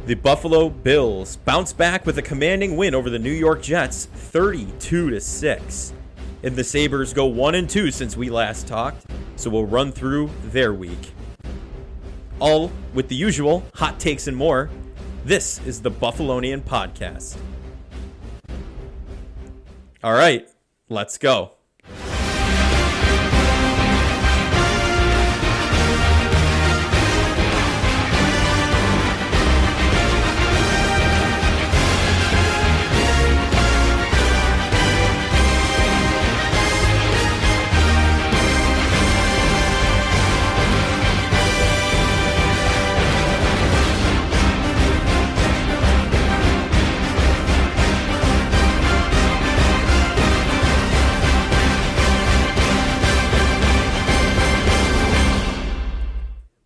The Buffalo Bills bounce back with a commanding win over the New York Jets, 32-6. And the Sabres go 1-2 since we last talked, so we'll run through their week. All with the usual hot takes and more. This is the Buffalonian Podcast. All right, let's go.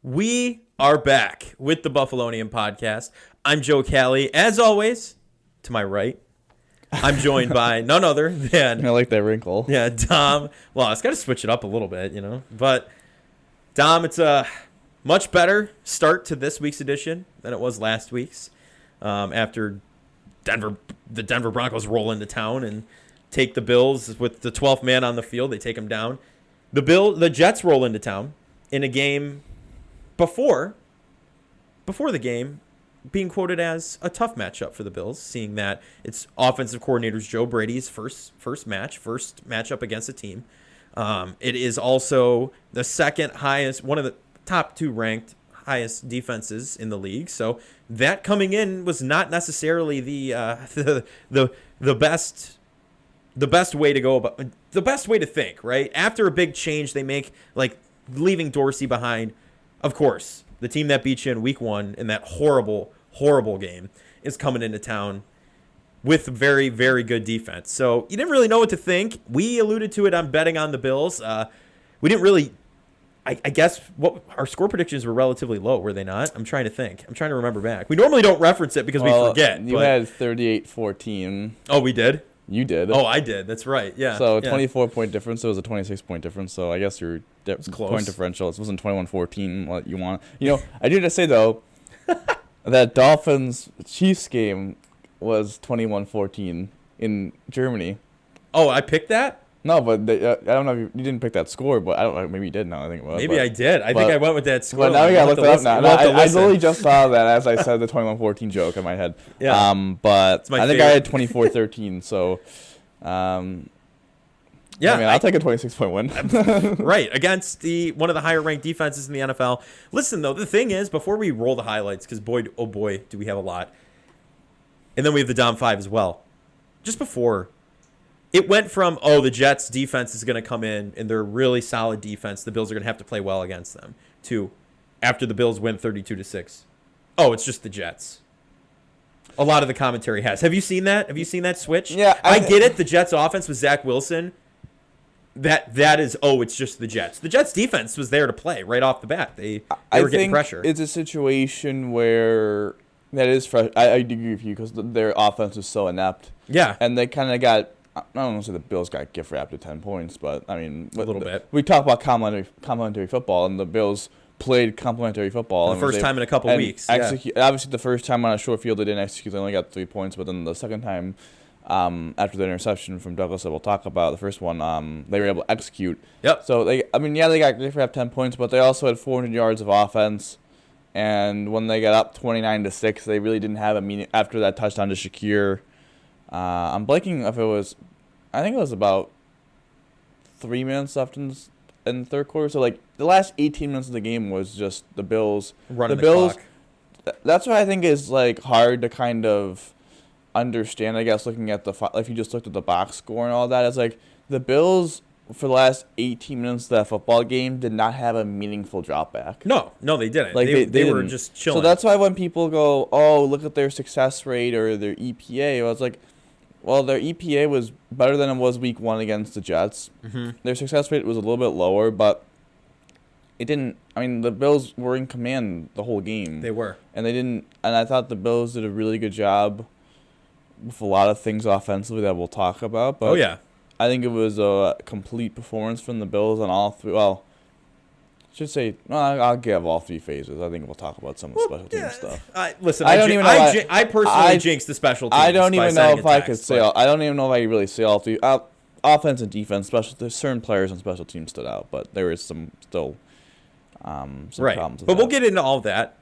We are back with the Buffalonian Podcast. I'm Joe Callie. As always, to my right, I'm joined by none other than... I like that wrinkle. Yeah, Dom. Well, it's got to switch it up a little bit, you know. But, Dom, it's a much better start to this week's edition than it was last week's. After the Denver Broncos roll into town and take the Bills with the 12th man on the field. They take them down. The Jets roll into town in a game... Before the game, being quoted as a tough matchup for the Bills, seeing that it's offensive coordinator's Joe Brady's first matchup against a team. It is also the second highest, one of the top two ranked highest defenses in the league. So that coming in was not necessarily the best way to go about, the best way to think, right? After a big change they make, like leaving Dorsey behind. Of course, the team that beat you in week one in that horrible, horrible game is coming into town with very, very good defense. So you didn't really know what to think. We alluded to it on betting on the Bills. We didn't really, I guess, what our score predictions were relatively low, were they not? I'm trying to think. I'm trying to remember back. We normally don't reference it because we forget. You had 38-14. Oh, we did? You did. Oh, I did. That's right. Yeah. So 24-point difference. So it was a 26-point difference. So I guess your point differential. It wasn't 21-14. What you want? You know, I do have to say though, that Dolphins Chiefs game was 21-14 in Germany. Oh, I picked that? No, but I don't know if you didn't pick that score, but I don't know. Maybe you did now. I think. Maybe I did. I think I went with that score. But now we gotta look that up now. I literally just saw that as I said the 21-14 joke in my head. Yeah. But I think I had 24-13. So, yeah. I mean, I'll take a 26-point win. Right, against one of the higher ranked defenses in the NFL. Listen though, the thing is, before we roll the highlights, because boy, oh boy, do we have a lot. And then we have the Dom 5 as well. Just before. It went from, the Jets' defense is going to come in, and they're a really solid defense. The Bills are going to have to play well against them. To, after the Bills win 32-6. Oh, it's just the Jets. A lot of the commentary has. Have you seen that? Have you seen that switch? Yeah. I get it. The Jets' offense with Zach Wilson, that is, it's just the Jets. The Jets' defense was there to play right off the bat. They were getting pressure. It's a situation where that is fresh. I agree with you because their offense is so inept. Yeah. And they kind of got... I don't want to say the Bills got gift wrapped at 10 points, but I mean, a little bit. We talk about complementary football, and the Bills played complementary football. For the first time in a couple weeks. Obviously, the first time on a short field, they didn't execute. They only got 3 points, but then the second time, after the interception from Douglas that we'll talk about, the first one, they were able to execute. Yep. So, they got gift wrapped 10 points, but they also had 400 yards of offense. And when they got up 29-6, they really didn't have a meaning after that touchdown to Shakir. I'm blanking if it was, I think it was about 3 minutes left in the third quarter. So, like, the last 18 minutes of the game was just the Bills. Running the Bills, clock. That's what I think is, like, hard to kind of understand, I guess, looking at if you just looked at the box score and all that. It's like the Bills, for the last 18 minutes of that football game, did not have a meaningful drop back. No, they didn't. Like they were just chilling. So that's why when people go, look at their success rate or their EPA, I was like, well, their EPA was better than it was week one against the Jets. Mm-hmm. Their success rate was a little bit lower, but it didn't. I mean, the Bills were in command the whole game. They were. And they didn't. And I thought the Bills did a really good job with a lot of things offensively that we'll talk about. But yeah. I think it was a complete performance from the Bills on all three. Well, Should say, well, I'll give all 3 phases. I think we'll talk about some of the special team stuff. Listen, I don't even know. I personally jinxed the special teams. I don't even know if I could say. But I don't even know if I could really say all 3. Offense and defense, there's certain players on special teams stood out, but there is some problems with But we'll that. get into all that.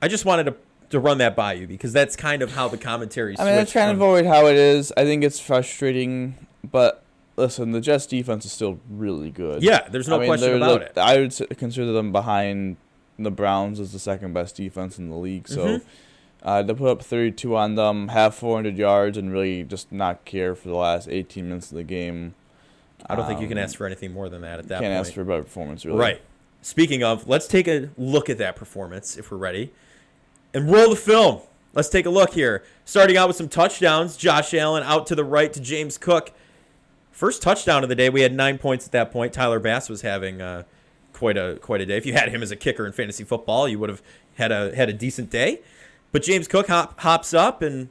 I just wanted to run that by you because that's kind of how the commentary. I mean, that's kind of always how it is. I think it's frustrating, but listen, the Jets' defense is still really good. Yeah, there's no question about it. I would consider them behind the Browns as the second best defense in the league. So to put up 32 on them, have 400 yards, and really just not care for the last 18 minutes of the game. I don't think you can ask for anything more than that at that point. Can't ask for a better performance, really. Right. Speaking of, let's take a look at that performance if we're ready. And roll the film. Let's take a look here. Starting out with some touchdowns. Josh Allen out to the right to James Cook. First touchdown of the day. We had 9 points at that point. Tyler Bass was having quite a day. If you had him as a kicker in fantasy football, you would have had a decent day. But James Cook hops up and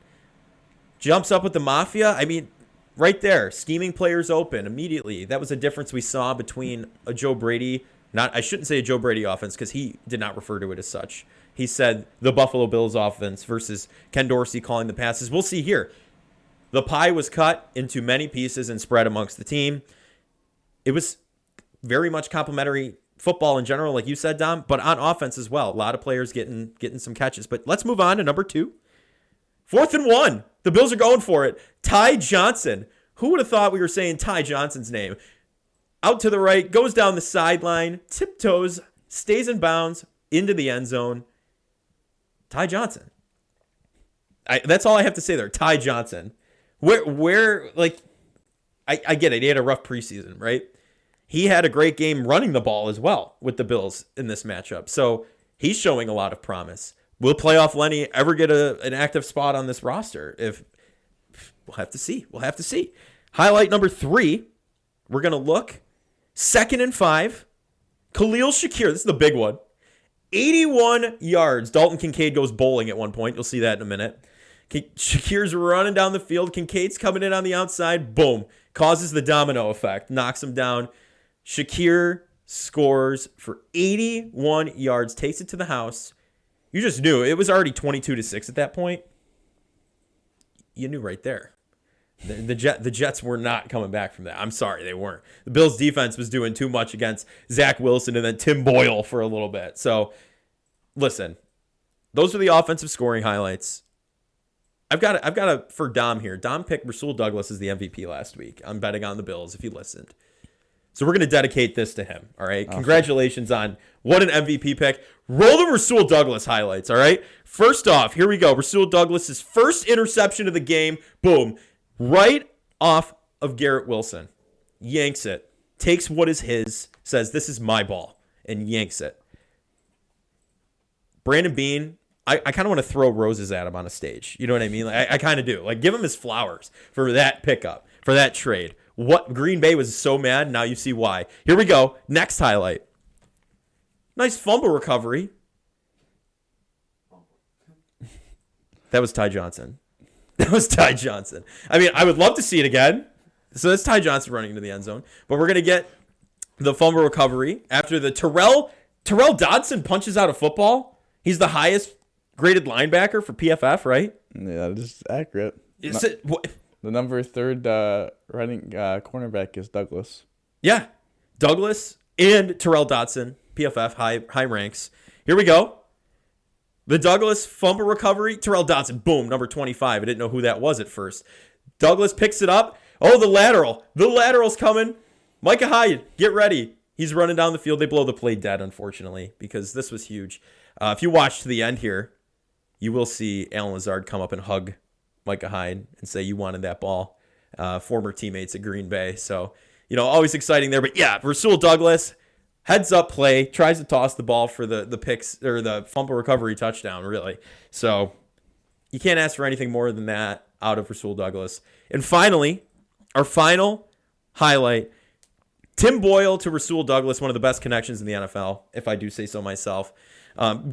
jumps up with the Mafia. I mean, right there, scheming players open immediately. That was a difference we saw between a Joe Brady. I shouldn't say a Joe Brady offense because he did not refer to it as such. He said the Buffalo Bills offense versus Ken Dorsey calling the passes. We'll see here. The pie was cut into many pieces and spread amongst the team. It was very much complimentary football in general, like you said, Dom, but on offense as well. A lot of players getting some catches. But let's move on to number 2. 4th and 1. The Bills are going for it. Ty Johnson. Who would have thought we were saying Ty Johnson's name? Out to the right, goes down the sideline, tiptoes, stays in bounds, into the end zone. Ty Johnson. That's all I have to say there. Ty Johnson. Where like, I get it. He had a rough preseason, right? He had a great game running the ball as well with the Bills in this matchup. So he's showing a lot of promise. Will playoff Lenny ever get an active spot on this roster? We'll have to see. Highlight number 3. We're going to look. 2nd and 5. Khalil Shakir. This is the big one. 81 yards. Dalton Kincaid goes bowling at one point. You'll see that in a minute. Shakir's running down the field. Kincaid's coming in on the outside. Boom. Causes the domino effect. Knocks him down. Shakir scores for 81 yards. Takes it to the house. You just knew. It was already 22-6 at that point. You knew right there. The Jets were not coming back from that. I'm sorry, they weren't. The Bills' defense was doing too much against Zach Wilson and then Tim Boyle for a little bit. So, listen, those are the offensive scoring highlights. I've got a for Dom here. Dom picked Rasul Douglas as the MVP last week. I'm betting on the Bills if he listened. So we're going to dedicate this to him, all right? Awesome. Congratulations on what an MVP pick. Roll the Rasul Douglas highlights, all right? First off, here we go. Rasul Douglas' first interception of the game. Boom. Right off of Garrett Wilson. Yanks it. Takes what is his. Says, this is my ball. And yanks it. Brandon Beane, I kind of want to throw roses at him on a stage. You know what I mean? Like, I kind of do. Like, give him his flowers for that pickup, for that trade. What Green Bay was so mad. Now you see why. Here we go. Next highlight. Nice fumble recovery. That was Ty Johnson. That was Ty Johnson. I mean, I would love to see it again. So that's Ty Johnson running into the end zone. But we're going to get the fumble recovery after the Terrell Dodson punches out a football. He's the highest graded linebacker for PFF, right? Yeah, just accurate. Is it, the number 3rd running cornerback is Douglas. Yeah. Douglas and Terrell Dodson, PFF, high ranks. Here we go. The Douglas fumble recovery. Terrell Dodson, boom, number 25. I didn't know who that was at first. Douglas picks it up. Oh, the lateral. The lateral's coming. Micah Hyde, get ready. He's running down the field. They blow the play dead, unfortunately, because this was huge. If you watch to the end here, you will see Alan Lazard come up and hug Micah Hyde and say, you wanted that ball. Former teammates at Green Bay. So, always exciting there. But yeah, Rasul Douglas, heads up play, tries to toss the ball for the picks or the fumble recovery touchdown, really. So you can't ask for anything more than that out of Rasul Douglas. And finally, our final highlight, Tim Boyle to Rasul Douglas, one of the best connections in the NFL, if I do say so myself.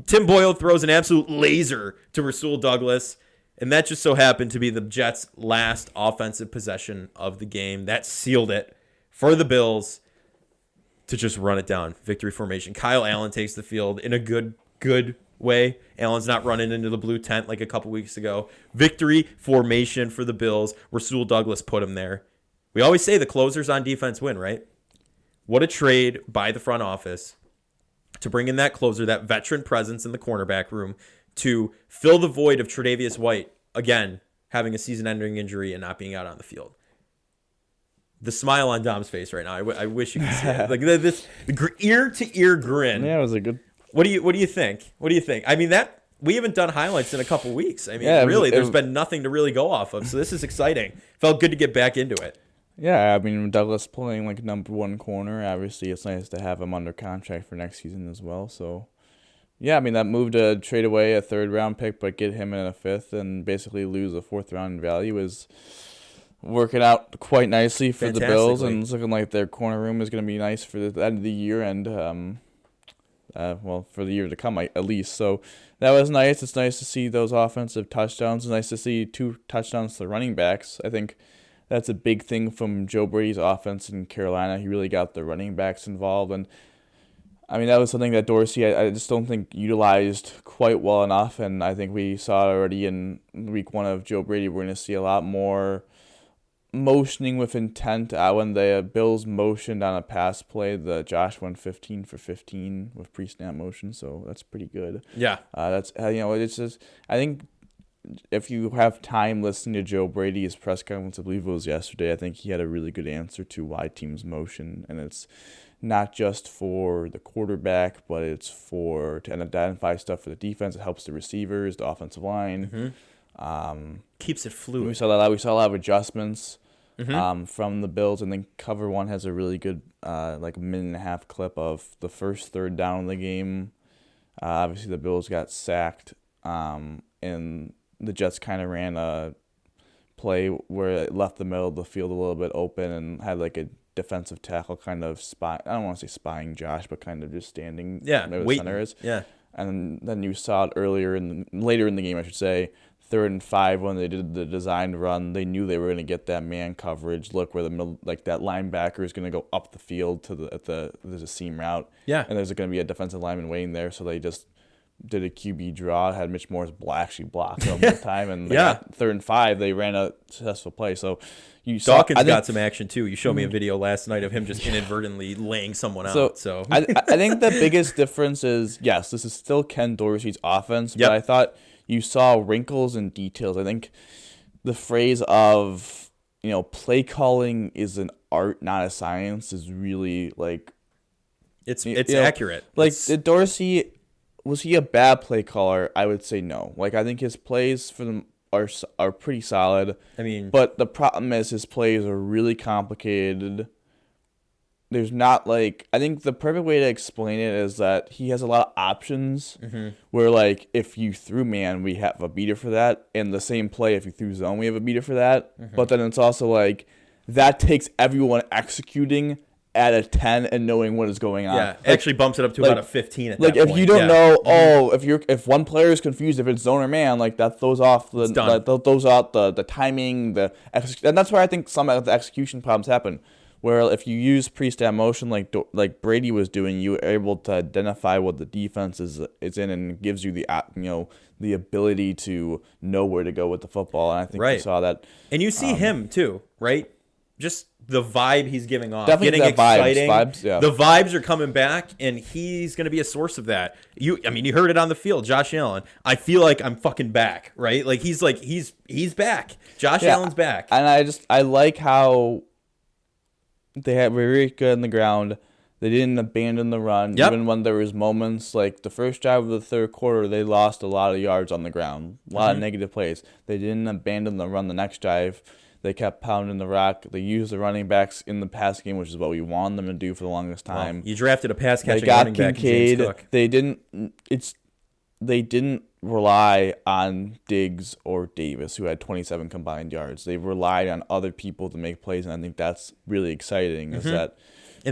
Tim Boyle throws an absolute laser to Rasul Douglas, and that just so happened to be the Jets' last offensive possession of the game. That sealed it for the Bills. to just run it down. Victory formation. Kyle Allen takes the field in a good way. Allen's not running into the blue tent like a couple weeks ago. Victory formation for the Bills. Rasul Douglas put him there. We always say the closers on defense win, right? What a trade by the front office to bring in that closer, that veteran presence in the cornerback room to fill the void of Tre'Davious White, again, having a season-ending injury and not being out on the field. The smile on Dom's face right now, I wish you could see it. Like this ear-to-ear grin. Yeah, it was a good... What do you think? I mean, that we haven't done highlights in a couple weeks. I mean, there's been nothing to really go off of. So this is exciting. Felt good to get back into it. Yeah, I mean, Douglas playing like number one corner. Obviously, it's nice to have him under contract for next season as well. So, yeah, I mean, that move to trade away a third-round pick but get him in a fifth and basically lose a fourth-round value is working out quite nicely for the Bills. And it's looking like their corner room is going to be nice for the end of the year and, for the year to come at least. So that was nice. It's nice to see those offensive touchdowns. It's nice to see 2 touchdowns to running backs. I think that's a big thing from Joe Brady's offense in Carolina. He really got the running backs involved. And, I mean, that was something that Dorsey, I just don't think, utilized quite well enough. And I think we saw it already in week 1 of Joe Brady. We're going to see a lot more motioning with intent. When the Bills motioned on a pass play, the Josh went 15 for 15 with pre-snap motion. So that's pretty good. Yeah. It's just, I think, if you have time listening to Joe Brady's press conference, I believe it was yesterday, I think he had a really good answer to why teams motion. And it's not just for the quarterback, but it's to identify stuff for the defense. It helps the receivers, the offensive line. Mm-hmm. Keeps it fluid. We saw a lot of adjustments from the Bills. And then Cover 1 has a really good minute-and-a-half clip of the first third down in the game. Obviously, the Bills got sacked, and the Jets kind of ran a play where it left the middle of the field a little bit open and had like a defensive tackle kind of spy. I don't want to say spying Josh, but kind of just standing where the center is. Yeah. And then you saw it later in the game, I should say, 3rd and 5 when they did the designed run. They knew they were going to get that man coverage look where the middle, like that linebacker is going to go up the field to there's a seam route. Yeah. And there's going to be a defensive lineman waiting there, so they just did a QB draw, had Mitch Morris actually block them the time, and 3rd and 5, they ran a successful play. So Dawkins got some action too. You showed me a video last night of him just inadvertently laying someone out. So I think the biggest difference is, yes, this is still Ken Dorsey's offense, but I thought you saw wrinkles and details. I think the phrase of, play calling is an art, not a science, is really like it's accurate. Like Dorsey. Was he a bad play caller? I would say no. Like, I think his plays for them are pretty solid. I mean, but the problem is his plays are really complicated. There's not I think the perfect way to explain it is that he has a lot of options. Mm-hmm. Where if you threw man, we have a beater for that, and the same play if you threw zone, we have a beater for that. Mm-hmm. But then it's also that takes everyone executing at a 10 and knowing what is going on. Yeah, actually bumps it up to about a 15 at that point. If you don't know, if one player is confused if it's zone or man, that throws off the timing, and that's where I think some of the execution problems happen. Where if you use pre-snap motion like Brady was doing, you are able to identify what the defense is in and gives you the ability to know where to go with the football. And I think you saw that. And you see him too, right? Just the vibe he's giving off, definitely getting exciting. Vibes, yeah. The vibes are coming back, and he's going to be a source of that. You heard it on the field, Josh Allen. I feel like I'm fucking back, right? He's back. Josh Allen's back. And I like how they were very good on the ground. They didn't abandon the run, even when there was moments like the first drive of the third quarter, they lost a lot of yards on the ground, a lot of negative plays. They didn't abandon the run the next drive. They kept pounding the rock. They used the running backs in the pass game, which is what we wanted them to do for the longest time. Well, you drafted a pass catching running back in James Cook. They didn't rely on Diggs or Davis, who had 27 combined yards. They relied on other people to make plays, and I think that's really exciting. And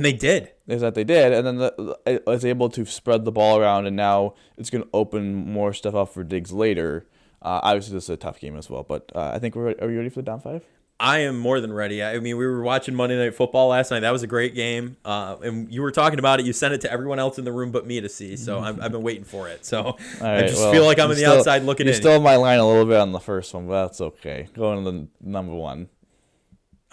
they did. Is that they did, and then it was able to spread the ball around, and now it's going to open more stuff up for Diggs later. Obviously, this is a tough game as well, but I think are we ready for the down 5? I am more than ready. I mean, we were watching Monday Night Football last night. That was a great game. And you were talking about it. You sent it to everyone else in the room but me to see. So I've been waiting for it. So I just feel like I'm on the outside looking in. You stole my line a little bit on the first one, but that's okay. Going to the number 1.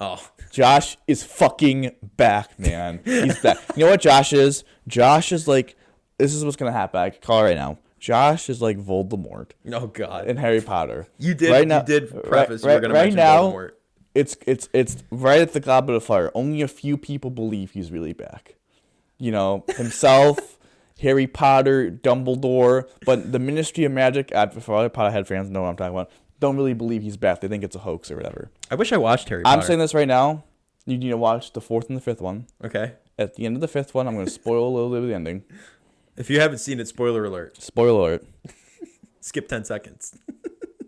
Oh, Josh is fucking back, man. He's back. You know what Josh is? Josh is like, this is what's going to happen. I can call it right now. Josh is like Voldemort. Oh God! In Harry Potter. You did. Right now, you did preface. You were going to mention Voldemort. It's right at the Goblet of Fire. Only a few people believe he's really back. You know, himself, Harry Potter, Dumbledore, but the Ministry of Magic. For all the Potterhead fans know what I'm talking about. Don't really believe he's back. They think it's a hoax or whatever. I wish I watched Harry Potter. I'm saying this right now. You need to watch the 4th and the 5th one. Okay. At the end of the 5th one, I'm going to spoil a little bit of the ending. If you haven't seen it, spoiler alert. Spoiler alert. Skip 10 seconds.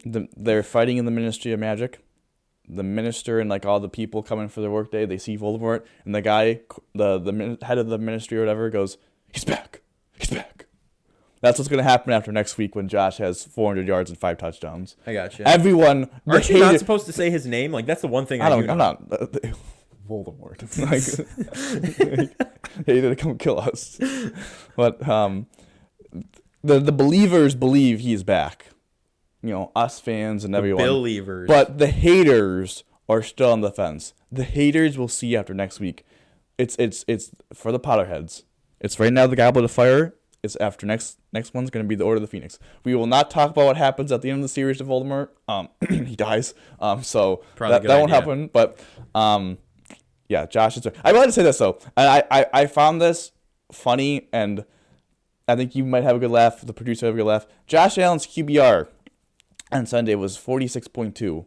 They're fighting in the Ministry of Magic. The minister and like all the people coming for their work day, they see Voldemort, and the guy, the head of the ministry or whatever, goes, "He's back. He's back." That's what's going to happen after next week when Josh has 400 yards and 5 touchdowns. I got you. Everyone. Aren't you not supposed to say his name? Like, that's the one thing I'm not. Voldemort. Hey, did come kill us? But the believers believe he's back. You know, us fans and everyone. Believers. But the haters are still on the fence. The haters will see after next week. It's for the Potterheads. It's right now the Goblet of Fire. It's after next one's going to be the Order of the Phoenix. We will not talk about what happens at the end of the series to Voldemort. He dies. So that won't happen. But yeah, Josh is. I wanted to say this though, and I found this funny, and I think you might have a good laugh. The producer have a good laugh. Josh Allen's QBR on Sunday was 46.2.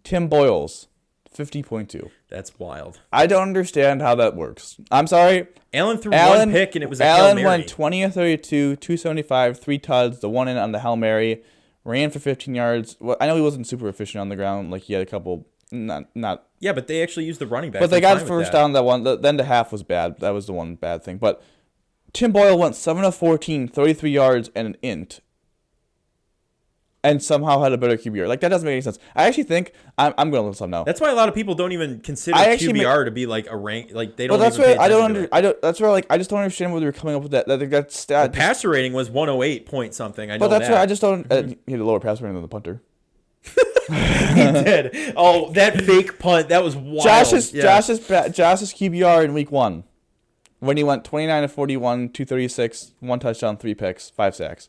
Tim Boyle's 50.2. That's wild. I don't understand how that works. I'm sorry. Allen threw one pick and it was a Hail Mary. Allen went 20 of 32, 275, 3 tuds, the one in on the Hail Mary, ran for 15 yards. Well, I know he wasn't super efficient on the ground. Like he had a couple, not. Yeah, but they actually used the running back. But they got first down that one. Then the half was bad. That was the one bad thing. But Tim Boyle went 7 of 14, 33 yards and an int. And somehow had a better QBR. Like, that doesn't make any sense. I actually think I'm going to let some know. That's why a lot of people don't even consider QBR to be like a rank. Like they don't. But that's even where That's where like I just don't understand where they were coming up with that. That stat. The passer rating was 108 point something. I know. But that's that. where I just don't. He had a lower passer rating than the punter. He did. Oh, that fake punt. That was wild. Josh's QBR in week 1, when he went 29 of 41, 236, 1 touchdown, 3 picks, 5 sacks.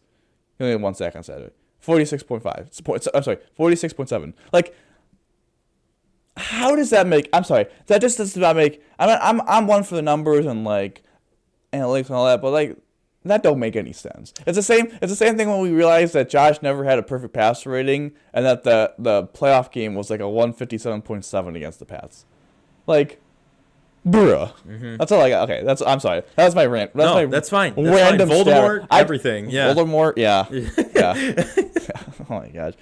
He only had 1 sack on Saturday. 46.5. I'm sorry, 46.7. Like, how does that make? I'm sorry, that just does not make. I'm one for the numbers and like analytics and all that, but like that don't make any sense. It's the same thing when we realized that Josh never had a perfect passer rating and that the playoff game was like a 157.7 against the Pats. Like, bruh. Mm-hmm. That's all I got. Okay, I'm sorry. That was my rant. That's fine. Random Voldemort, everything. Yeah. Voldemort, yeah. Yeah. Oh my gosh.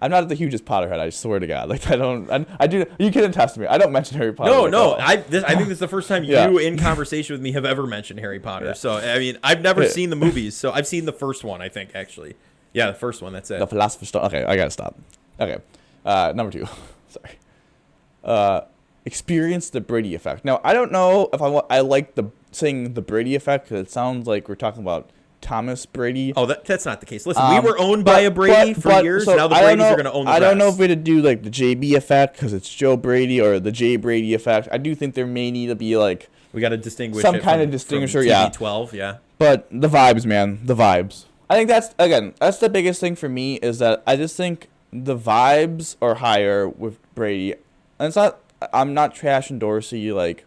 I'm not the hugest Potterhead, I swear to God. Like I do. You can attest to me. I don't mention Harry Potter. No. I think this is the first time you in conversation with me have ever mentioned Harry Potter. Yeah. So I mean, I've never seen the movies. So I've seen the first one, I think, actually. Yeah, the first one. That's it. The Philosopher's Stone. Okay, I gotta stop. Okay, number 2. Sorry. Experience the Brady effect. Now, I don't know if I like saying the Brady effect because it sounds like we're talking about Thomas Brady. Oh, that's not the case. Listen, we were owned by a Brady for years. So now the Bradys are going to own the rest. I don't know if we had to do like the JB effect because it's Joe Brady or the Jay Brady effect. I do think there may need to be like we got to distinguish some kind of distinguisher. Yeah, TB12. Yeah. But the vibes, man, the vibes. I think that's the biggest thing for me is that I just think the vibes are higher with Brady, and it's not. I'm not trashing Dorsey, like,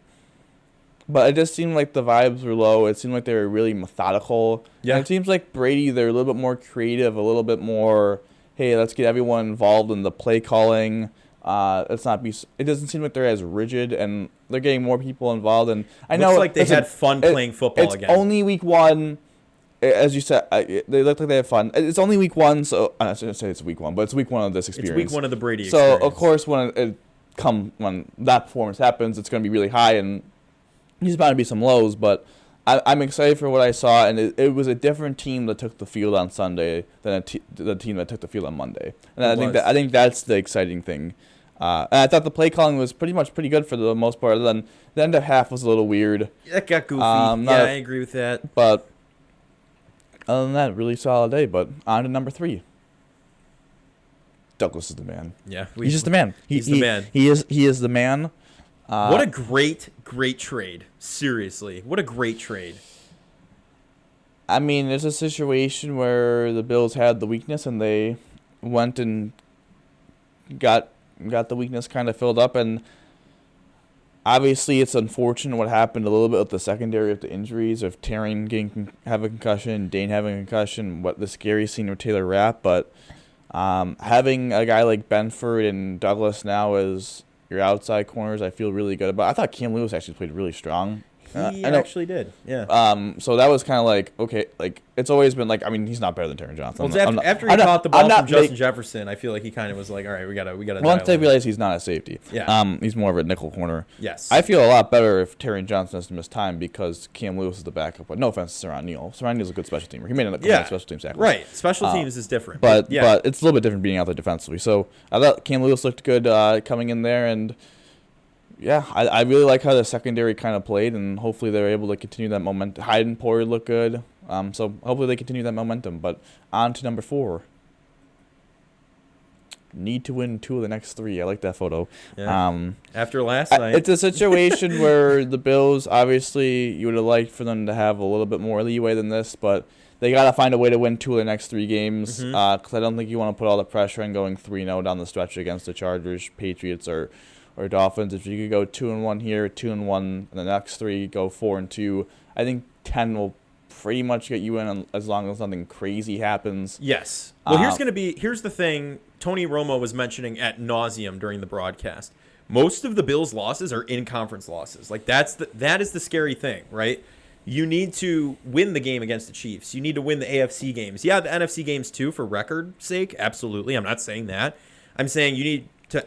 but it just seemed like the vibes were low. It seemed like they were really methodical. Yeah. And it seems like Brady, they're a little bit more creative, a little bit more, hey, let's get everyone involved in the play calling. It doesn't seem like they're as rigid, and they're getting more people involved. And I know looks like they had fun playing football again. It's only week 1. As you said, they look like they have fun. It's only week 1, so I shouldn't say it's week 1, but it's week 1 of this experience. It's week 1 of the Brady experience. So, of course, when that performance happens, it's going to be really high, and there's bound to be some lows, but I'm excited for what I saw, and it was a different team that took the field on Sunday than the team that took the field on Monday. And I think that's the exciting thing. And I thought the play calling was pretty good for the most part. Other than the end of half was a little weird. That got goofy. I agree with that. But other than that, really solid day. But on to number 3. Douglas is the man. Yeah, he's just the man. He's the man. He is the man. What a great trade. Seriously, what a great trade. I mean, it's a situation where the Bills had the weakness, and they went and got the weakness kind of filled up. And obviously, it's unfortunate what happened a little bit with the secondary of the injuries of Taryn having a concussion, Dane having a concussion, what the scary scene with Taylor Rapp. But having a guy like Benford and Douglas now as your outside corners, I feel really good about. I thought Cam Lewis actually played really strong. He actually did, yeah. So that was kind of like, okay, like, it's always been like, I mean, he's not better than Taron Johnson. Well, after he caught the ball from Justin Jefferson, I feel like he kind of was like, all right, we gotta. Once they realize he's not a safety, yeah. He's more of a nickel corner. Yes. I feel a lot better if Taron Johnson has to miss time because Cam Lewis is the backup. But no offense to Saran Neal. Saran Neal's a good special teamer. He made a special team tackle. Right. Special teams is different. But it's a little bit different being out there defensively. So I thought Cam Lewis looked good coming in there, and yeah, I really like how the secondary kind of played, and hopefully they're able to continue that momentum. Hyde and Poyer look good, so hopefully they continue that momentum. But on to number 4. Need to win 2 of the next 3. I like that photo. Yeah. After last night. It's a situation where the Bills, obviously, you would have liked for them to have a little bit more leeway than this, but they got to find a way to win 2 of the next 3 games because I don't think you want to put all the pressure on going 3-0 down the stretch against the Chargers, Patriots, or Dolphins. If you could go 2-1 here, 2-1, and the next 3 go 4-2, I think 10 will pretty much get you in as long as nothing crazy happens. Yes. Well, here's the thing. Tony Romo was mentioning ad nauseum during the broadcast. Most of the Bills' losses are in-conference losses. Like that is the scary thing, right? You need to win the game against the Chiefs. You need to win the AFC games. Yeah, the NFC games too, for record's sake. Absolutely. I'm not saying that. I'm saying you need to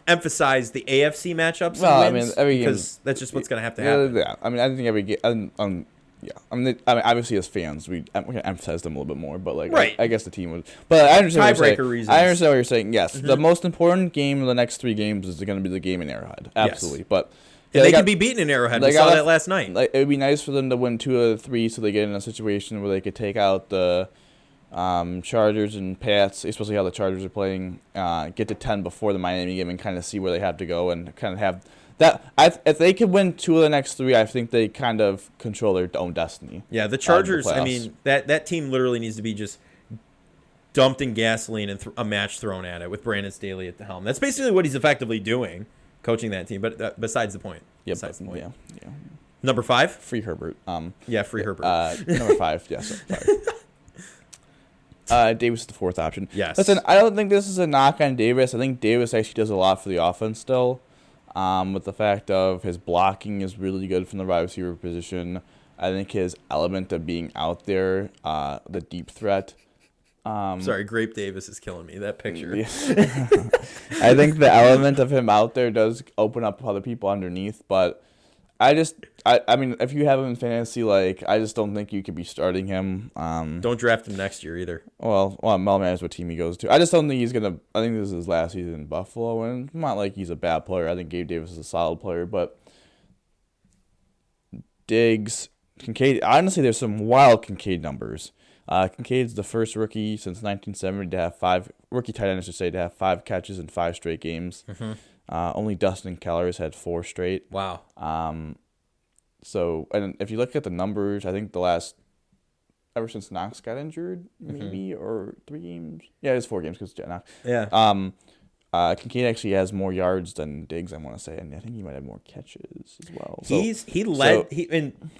emphasize the AFC matchups and wins, because that's just what's going to have to happen. Yeah, I mean, I think every game. Yeah, I mean, obviously as fans, we're going to emphasize them a little bit more. But like, right. I guess the team would. But I understand tiebreaker reasons. I understand what you're saying. Yes, the most important game of the next 3 games is going to be the game in Arrowhead. Absolutely, yes. But yeah, they can be beaten in Arrowhead. We saw that last night. Like, it would be nice for them to win 2 of the 3, so they get in a situation where they could take out the Chargers and Pats, especially how the Chargers are playing, get to 10 before the Miami game and kind of see where they have to go and kind of have that. If they could win 2 of the next 3, I think they kind of control their own destiny. Yeah, the Chargers, I mean, that team literally needs to be just dumped in gasoline and a match thrown at it with Brandon Staley at the helm. That's basically what he's effectively doing, coaching that team. But besides the point. Yep. Besides the point. Yeah. Number 5? Free Herbert. Free Herbert. Number 5, yes. Davis is the 4th option. Yes. Listen, I don't think this is a knock on Davis. I think Davis actually does a lot for the offense still. With the fact of his blocking is really good from the wide receiver position. I think his element of being out there, the deep threat. Sorry, Grape Davis is killing me, that picture. Yeah. I think the element of him out there does open up other people underneath, but I mean, if you have him in fantasy, like, I just don't think you could be starting him. Don't draft him next year either. Well, Mel matters what team he goes to. I just don't think he's gonna. I think this is his last season in Buffalo, and it's not like he's a bad player. I think Gabe Davis is a solid player, but Diggs, Kincaid. Honestly, there's some wild Kincaid numbers. Kincaid's the first rookie since 1970 to have 5 rookie tight end, I should say, to have 5 catches in 5 straight games. Mm-hmm. Only Dustin Keller has had 4 straight. Wow. So, and if you look at the numbers, I think ever since Knox got injured, maybe, or 3 games. Yeah, it's 4 games because Knox. Yeah. Kincaid actually has more yards than Diggs, I want to say, and I think he might have more catches as well.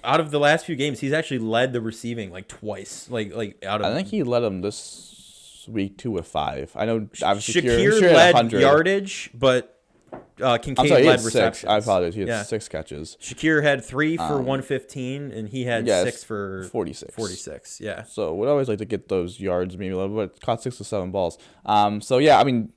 Out of the last few games, he's actually led the receiving like twice. I think he led them this week too with 5. I know obviously Shakir led yardage, but Kincaid led receptions. 6. I apologize. He had 6 catches. Shakir had 3 for 115, and he had 6 for 46. 46. Yeah. So would always like to get those yards maybe a little bit. Caught 6 to 7 balls. So yeah, I mean,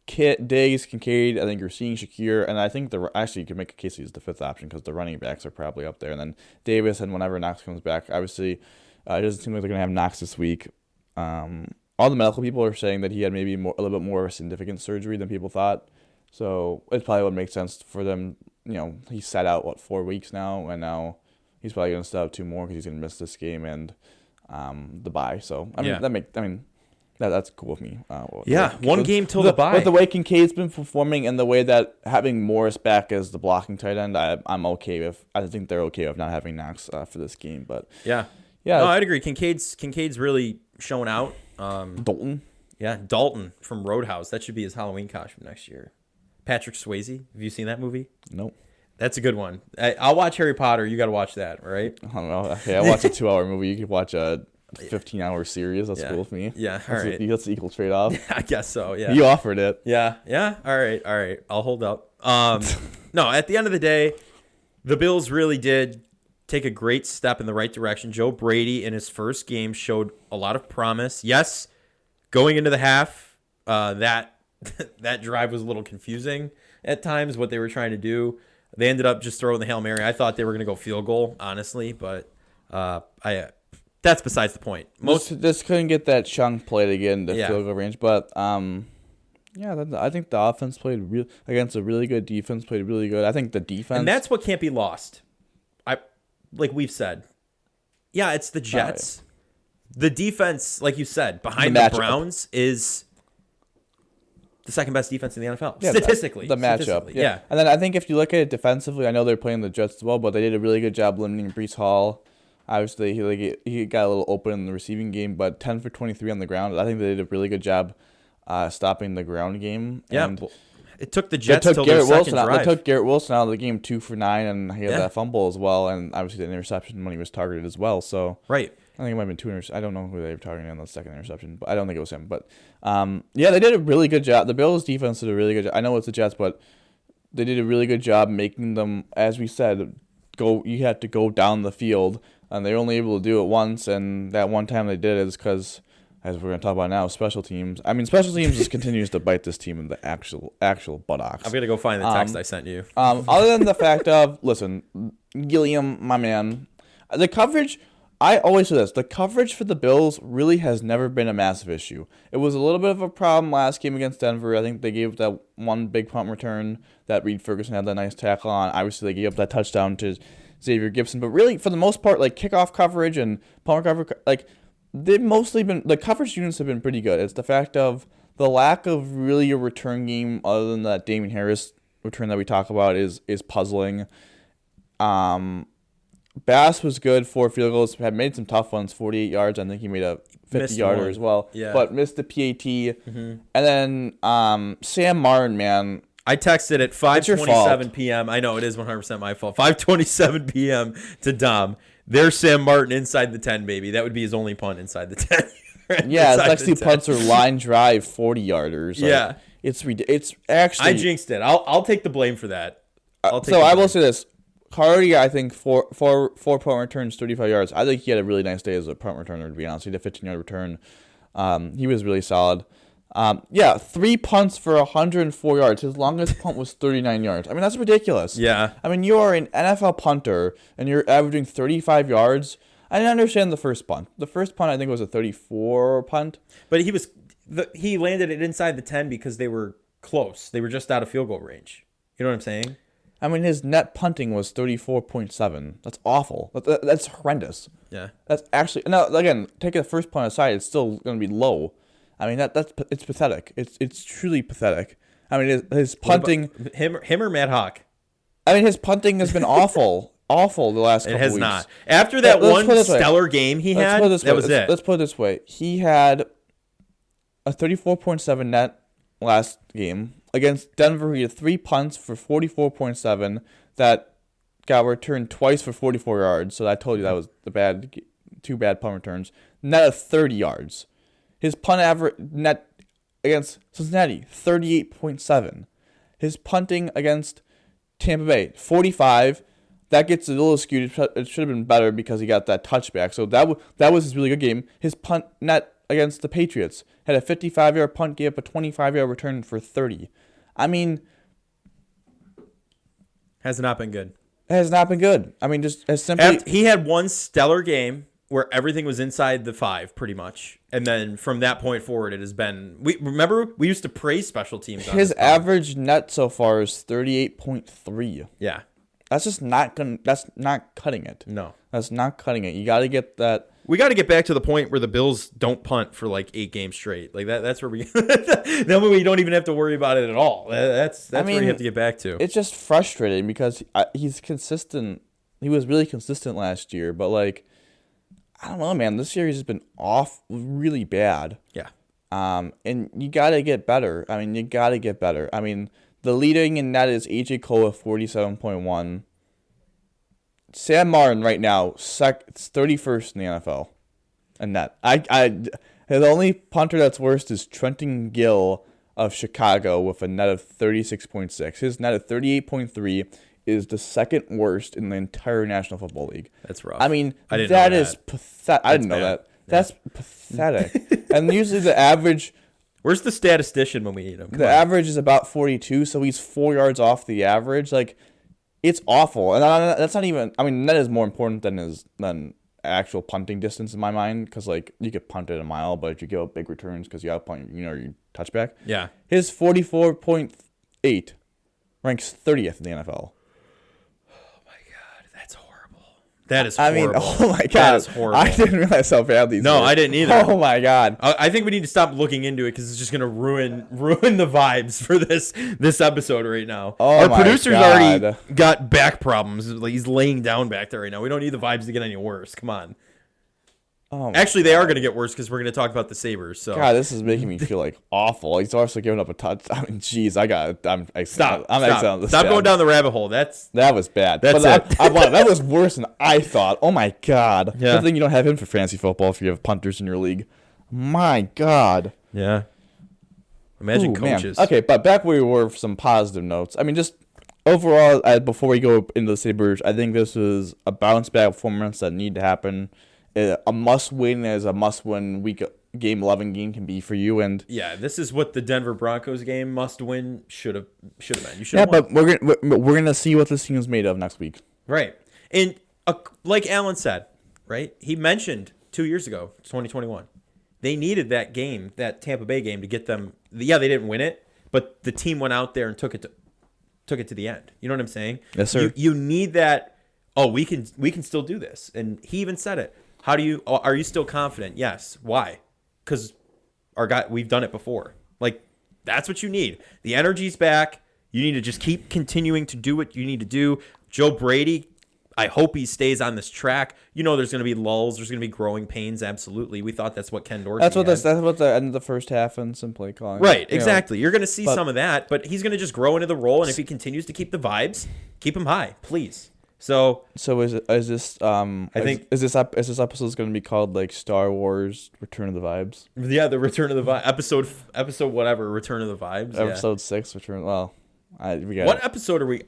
Diggs, Kincaid, I think you're seeing Shakir, and I think actually you can make a case he's the fifth option because the running backs are probably up there. And then Davis, and whenever Knox comes back, obviously it doesn't seem like they're going to have Knox this week. All the medical people are saying that he had maybe a little bit more significant surgery than people thought. So it probably would make sense for them. He sat out, 4 weeks now, and now he's probably going to sit out 2 more because he's going to miss this game and the bye. So, that's cool with me. One game till the bye. With the way Kincaid's been performing and the way that having Morris back as the blocking tight end, I'm okay with. I think they're okay with not having Knox for this game. But yeah, no, I'd agree. Kincaid's really showing out. Dalton. Yeah, Dalton from Roadhouse. That should be his Halloween costume next year. Patrick Swayze. Have you seen that movie? Nope. That's a good one. I'll watch Harry Potter. You got to watch that, right? I don't know. Okay, I watch a 2-hour movie. You could watch a 15-hour series. That's cool with me. Yeah, all right. That's the equal trade-off. I guess so, yeah. You offered it. Yeah. All right. I'll hold up. No, at the end of the day, the Bills really did take a great step in the right direction. Joe Brady in his first game showed a lot of promise. Yes, going into the half, that drive was a little confusing at times, what they were trying to do. They ended up just throwing the Hail Mary. I thought they were going to go field goal, honestly, but that's besides the point. Just couldn't get that chunk played again, the field goal range. But I think the offense played against a really good defense. Played really good. I think the defense, and that's what can't be lost. Like we've said, it's the Jets. The defense, like you said, behind the Browns is the second best defense in the NFL, statistically. The matchup, yeah. And then I think if you look at it defensively, I know they're playing the Jets as well, but they did a really good job limiting Breece Hall. Obviously, he got a little open in the receiving game, but 10 for 23 on the ground. I think they did a really good job stopping the ground game. Yeah, and it took the Jets till their second drive. They took Garrett Wilson out of the game 2 for 9, and he had that fumble as well, and obviously the interception when he was targeted as well. So right. I think it might have been 2 interceptions. I don't know who they were targeting on the second interception, but I don't think it was him. But they did a really good job. The Bills' defense did a really good job. I know it's the Jets, but they did a really good job making them, as we said, go. You had to go down the field, and they were only able to do it once. And that one time they did it is because, as we're going to talk about now, special teams. I mean, special teams just continues to bite this team in the actual buttocks. I'm gonna go find the text I sent you. Other than the fact of, listen, Gilliam, my man, the coverage. I always say this. The coverage for the Bills really has never been a massive issue. It was a little bit of a problem last game against Denver. I think they gave that one big punt return that Reed Ferguson had that nice tackle on. Obviously, they gave up that touchdown to Xavier Gibson. But really, for the most part, like kickoff coverage and punt coverage, like they've mostly been, the coverage units have been pretty good. It's the fact of the lack of really a return game other than that Damien Harris return that we talk about is puzzling. Bass was good, 4 field goals, had made some tough ones, 48 yards. I think he made a 50-yarder as well, but missed the PAT. Mm-hmm. And then Sam Martin, man. I texted at 5:27 p.m. I know it is 100% my fault. 5:27 p.m. to Dom. There's Sam Martin inside the 10, baby. That would be his only punt inside the 10. Yeah, it's actually punts are line drive 40-yarders. Like, it's actually. I jinxed it. I'll take the blame for that. I will say this. Cardi, I think, four punt returns, 35 yards. I think he had a really nice day as a punt returner, to be honest. He did a 15-yard return. He was really solid. 3 punts for 104 yards. His longest punt was 39 yards. I mean, that's ridiculous. Yeah. I mean, you are an NFL punter, and you're averaging 35 yards. I didn't understand the first punt. The first punt, I think, was a 34 punt. But he landed it inside the 10 because they were close. They were just out of field goal range. You know what I'm saying? I mean, his net punting was 34.7. That's awful. That's horrendous. Yeah. That's actually, now again, taking the first punt aside, it's still going to be low. I mean, it's pathetic. It's truly pathetic. I mean, his punting. Him or Matt Hawk? I mean, his punting has been awful the last couple weeks. It has not. After that one stellar game he had, that was it. Let's put it this way. He had a 34.7 net last game. Against Denver, he had 3 punts for 44.7 that got returned twice for 44 yards. So I told you that was the 2 bad punt returns. Net of 30 yards. His punt average net against Cincinnati, 38.7. His punting against Tampa Bay, 45. That gets a little skewed. It should have been better because he got that touchback. So that was his really good game. His punt net against the Patriots. Had a 55-yard punt, gave up a 25-yard return for 30. I mean, Has not been good. it has not been good. I mean, just as simply... He had one stellar game where everything was inside the 5, pretty much. And then from that point forward, it has been... We used to praise special teams. His average net so far is 38.3. Yeah. That's just not that's not cutting it. No. That's not cutting it. You got to get that... We got to get back to the point where the Bills don't punt for like 8 games straight. Like that's where we... then we don't even have to worry about it at all. That's where you have to get back to. It's just frustrating because he's consistent. He was really consistent last year, but like... I don't know, man. This year he's just been off really bad. Yeah. And you got to get better. I mean, the leading in net is A.J. Cole with 47.1. Sam Martin right now, 31st in the NFL in net. The only punter that's worst is Trenton Gill of Chicago with a net of 36.6. His net of 38.3 is the second worst in the entire National Football League. That's rough. I mean, is pathetic. I didn't know that. That's pathetic. And usually the average... Where's the statistician when we need him? The average is about 42, so he's 4 yards off the average. Like, it's awful. And that's not even... I mean, that is more important than actual punting distance in my mind, because, like, you could punt it a mile, but if you give up big returns because you outpunt, your touchback. Yeah. His 44.8 ranks 30th in the NFL. That is horrible. I mean, oh my God. That is horrible. I didn't realize how bad these were. No, I didn't either. Oh my God. I think we need to stop looking into it because it's just going to ruin the vibes for this episode right now. Oh Our my producer's God. already got back problems. Like, he's laying down back there right now. We don't need the vibes to get any worse. Come on. Oh Actually, they are going to get worse because we're going to talk about the Sabres. So God, this is making me feel like awful. He's also giving up a touch. I mean, geez, I'm stop. Stop going down the rabbit hole. That was bad. That's it. That was worse than I thought. Oh my God. Yeah. Good thing you don't have him for fantasy football if you have punters in your league. My God. Yeah. Imagine coaches. Man. Okay, but back where we were for some positive notes. I mean, just overall, before we go into the Sabres, I think this was a bounce back performance that needed to happen. A must-win as a must-win game 11 game can be for you, and yeah, this is what the Denver Broncos game must-win should have been. You should have won. But we're gonna see what this team is made of next week. Right, and like Alan said, right? He mentioned 2 years ago, 2021, they needed that game, that Tampa Bay game, to get them. Yeah, they didn't win it, but the team went out there and took it to the end. You know what I'm saying? Yes, sir. You need that. Oh, we can still do this, and he even said it. Are you still confident? Yes. Why? Because we've done it before. Like, that's what you need. The energy's back. You need to just keep continuing to do what you need to do. Joe Brady, I hope he stays on this track. There's going to be lulls. There's going to be growing pains. Absolutely. We thought that's what Ken Dorsey That's what had. the end of the first half and some play calling. Right. Exactly. You're going to see some of that, but he's going to just grow into the role. And if he continues to keep the vibes, keep him high, please. So is this is this episode going to be called like Star Wars Return of the Vibes? Yeah, the Return of the Vibes episode whatever, Return of the Vibes. Episode 6 Return. Well, what episode are we?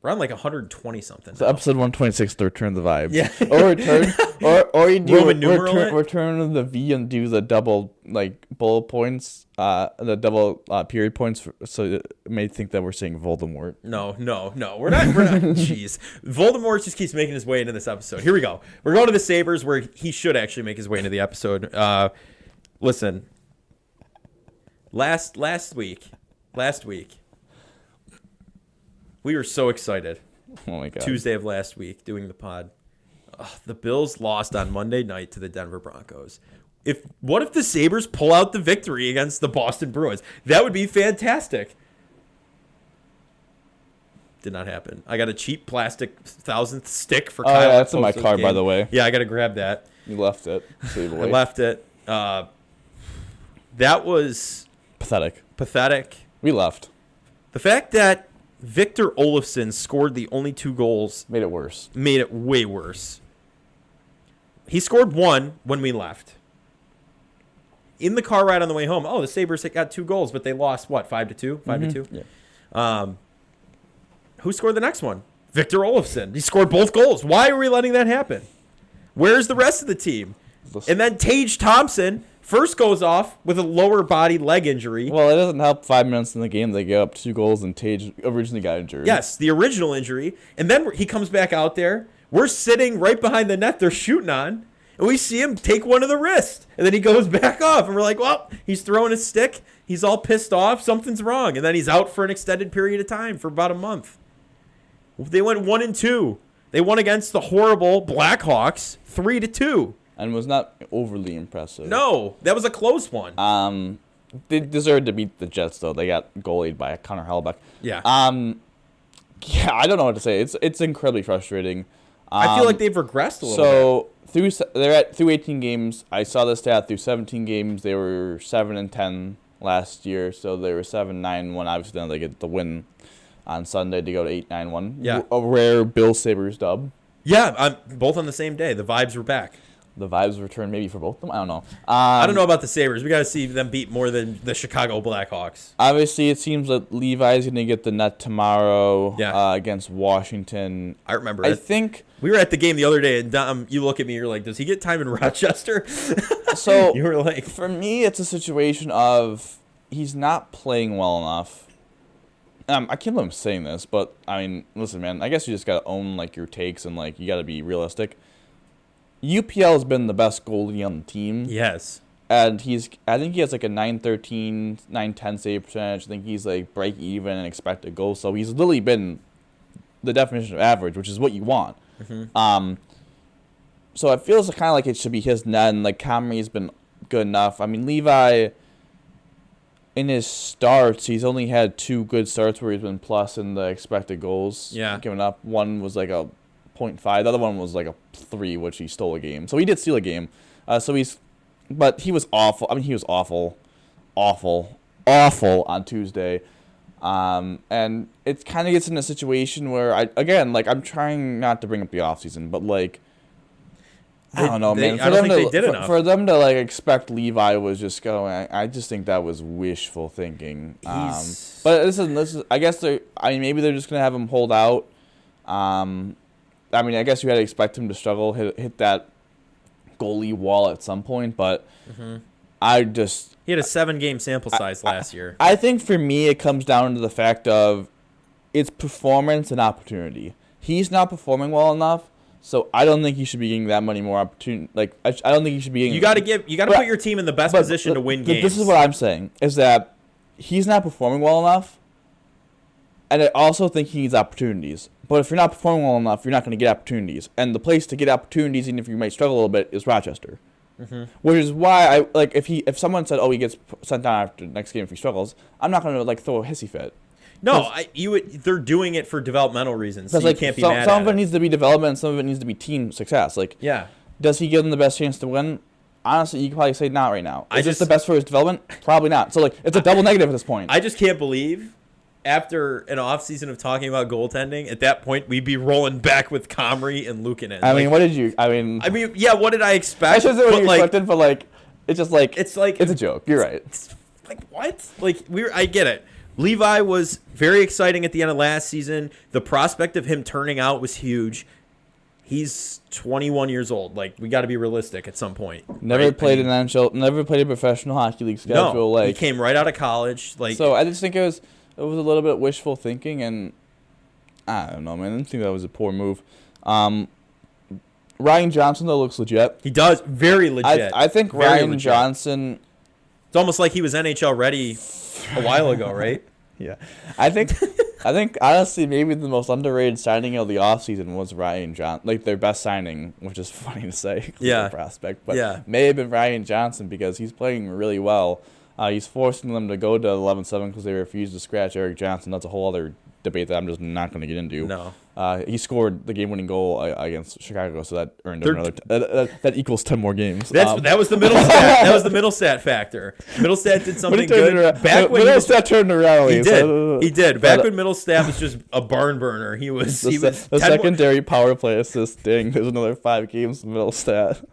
We're on like 120 something. So episode 126, the Return of the Vibes. Yeah. or you do Roman numeral return of the V and do the double like bullet points, the double period points, so it may think that we're saying Voldemort. No, we're not. Jeez, Voldemort just keeps making his way into this episode. Here we go. We're going to the Sabres, where he should actually make his way into the episode. Listen, last week. We were so excited. Oh my God. Tuesday of last week doing the pod. The Bills lost on Monday night to the Denver Broncos. What if the Sabres pull out the victory against the Boston Bruins? That would be fantastic. Did not happen. I got a cheap plastic 1,000th stick for Kyle. Oh, yeah, that's in my car, by the way. Yeah, I got to grab that. You left it. I left it. That was pathetic. We left. The fact that Victor Olofsson scored the only 2 goals made it worse. Made it way worse. He scored 1 when we left. In the car ride on the way home, the Sabres got 2 goals, but they lost, what, 5-2? 5-2? Yeah. Who scored the next one? Victor Olofsson. He scored both goals. Why are we letting that happen? Where's the rest of the team? And then Tage Thompson first goes off with a lower body leg injury. Well, it doesn't help 5 minutes in the game. They get up 2 goals, and Tage originally got injured. Yes, the original injury. And then he comes back out there. We're sitting right behind the net they're shooting on. And we see him take one to the wrist. And then he goes back off. And we're like, well, he's throwing his stick. He's all pissed off. Something's wrong. And then he's out for an extended period of time for about a month. They went 1-2. They won against the horrible Blackhawks 3-2. And was not overly impressive. No, that was a close one. They deserved to beat the Jets, though. They got goalied by Connor Hellebuyck. Yeah. Yeah, I don't know what to say. It's incredibly frustrating. I feel like they've regressed a little bit. Through 18 games. I saw the stat through 17 games. They were 7-10 last year, so they were 7-9-1. Obviously, then they get the win on Sunday to go to 8-9-1. Yeah, a rare Bill Sabres dub. Yeah, both on the same day. The vibes were back. The vibes returned maybe for both of them. I don't know. I don't know about the Sabres. We got to see them beat more than the Chicago Blackhawks. Obviously, it seems that Levi's going to get the net tomorrow against Washington. I remember I it. think we were at the game the other day, and Dom, you look at me, you're like, does he get time in Rochester? So you were like, for me, it's a situation of he's not playing well enough. I can't believe I'm saying this, but I mean, listen, man. I guess you just gotta own like your takes and like you gotta be realistic. UPL has been the best goalie on the team. Yes. And I think he has like a 913, 910 save percentage. I think he's like break even and expected goals. So he's literally been the definition of average, which is what you want. Mm-hmm. So it feels kind of like it should be his net, and like Comrie's been good enough. I mean, Levi, in his starts, he's only had 2 good starts where he's been plus in the expected goals. Yeah. Given up. One was like a 0.5. The other one was like a 3, which he stole a game. So he did steal a game. But he was awful. I mean, he was awful on Tuesday. And it kind of gets in a situation where I'm trying not to bring up the offseason, but like, I don't know, man. For them to like expect Levi was just going. I just think that was wishful thinking. But this is. I guess maybe they're just gonna have him hold out. I mean, I guess you had to expect him to struggle, hit that goalie wall at some point, but he had a 7-game sample size last year. I think for me, it comes down to the fact of it's performance and opportunity. He's not performing well enough, so I don't think he should be getting that many more opportunity. Like I don't think he should be getting. You got to put your team in the best position to win games. This is what I'm saying: is that he's not performing well enough, and I also think he needs opportunities. But if you're not performing well enough, you're not going to get opportunities. And the place to get opportunities, even if you might struggle a little bit, is Rochester. Mm-hmm. Which is why I like if someone said, "Oh, he gets sent down after the next game if he struggles," I'm not going to like throw a hissy fit. No, they're doing it for developmental reasons. So you can't be mad at it. Some of it needs to be development, and some of it needs to be team success. Like, yeah, does he give them the best chance to win? Honestly, you can probably say not right now. Is this the best for his development? Probably not. So like, it's a double negative at this point. I just can't believe. After an offseason of talking about goaltending, at that point, we'd be rolling back with Comrie and Luukkonen. I mean, what did you... I mean, yeah, what did I expect? I shouldn't say what you expected, but, like, it's just, like... It's a joke. You're right. It's like, what? Like, I get it. Levi was very exciting at the end of last season. The prospect of him turning out was huge. He's 21 years old. Like, we got to be realistic at some point. Never played an NHL... Never played a professional hockey league schedule. No, like, he came right out of college. Like, so I just think it was a little bit wishful thinking, and I don't know, man. I think that was a poor move. Ryan Johnson, though, looks legit. He does. Very legit. I think very Ryan legit. Johnson... It's almost like he was NHL ready a while ago, right? Yeah. I think honestly, maybe the most underrated signing of the offseason was Ryan Johnson. Like, their best signing, which is funny to say. Yeah. Prospect. But may have been Ryan Johnson because he's playing really well. He's forcing them to go to 11-7 because they refuse to scratch Eric Johnson. That's a whole other debate that I'm just not going to get into. No. He scored the game-winning goal against Chicago, so that earned him another. That equals 10 more games. That was the middle stat. That was the middle stat factor. Middlestat did something good. Middlestat turned around. He did. Back when Middlestat was just a barn burner, he was the secondary power play assist ding. There's another 5 games in Middlestat.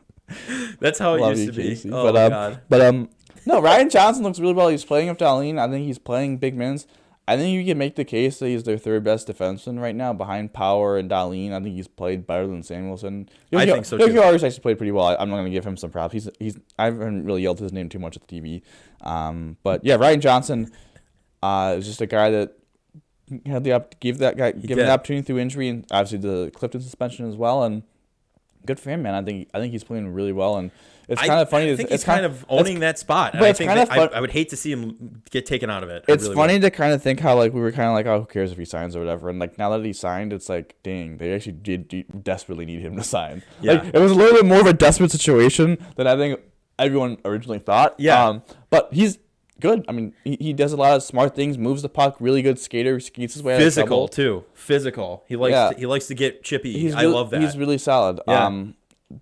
That's how it used to be. Casey. Oh my God. No, Ryan Johnson looks really well. He's playing up to Alene. I think he's playing big minutes. I think you can make the case that he's their third best defenseman right now, behind Power and Dahlin. I think he's played better than Samuelson. I think so too. Jokiharju's actually played pretty well. I'm not going to give him some props. He's I haven't really yelled his name too much at the TV. But yeah, Ryan Johnson is just a guy that had given the opportunity through injury, and obviously the Clifton suspension as well. And good for him, man. I think he's playing really well, and it's kind of funny. I think he's kind of owning that spot. But I think I would hate to see him get taken out of it. It's funny to kind of think how like we were kind of like, oh, who cares if he signs or whatever, and like now that he signed, it's like, dang, they actually did desperately need him to sign. Yeah. Like, it was a little bit more of a desperate situation than I think everyone originally thought. Yeah. But he's good. I mean, he does a lot of smart things, moves the puck, really good skater, skates his way out of trouble. Physical. He likes to get chippy. I love that. He's really solid. Yeah.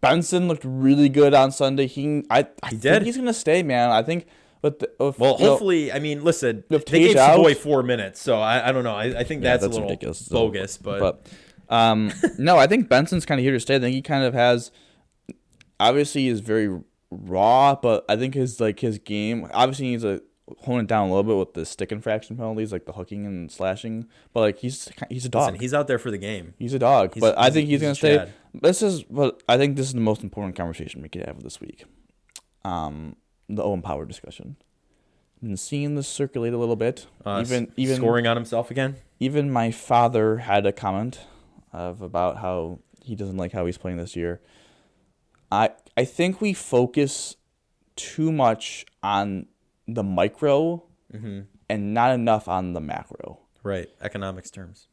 Benson looked really good on Sunday. I did. think he's gonna stay, man. I think. Hopefully, I mean, listen, they gave Savoy 4 minutes, so I don't know. I think that's a little ridiculous. Bogus, but no, I think Benson's kind of here to stay. I think he kind of has. Obviously, he's very raw, but I think his game. Obviously, he needs to hone it down a little bit with the stick infraction penalties, like the hooking and slashing. But like he's a dog. Listen, he's out there for the game. He's a dog. But I think he's gonna stay. I think this is the most important conversation we could have this week. The Owen Power discussion. I've been seeing this circulate a little bit. Even scoring on himself again. Even my father had a comment about how he doesn't like how he's playing this year. I think we focus too much on the micro and not enough on the macro. Right. Economics terms.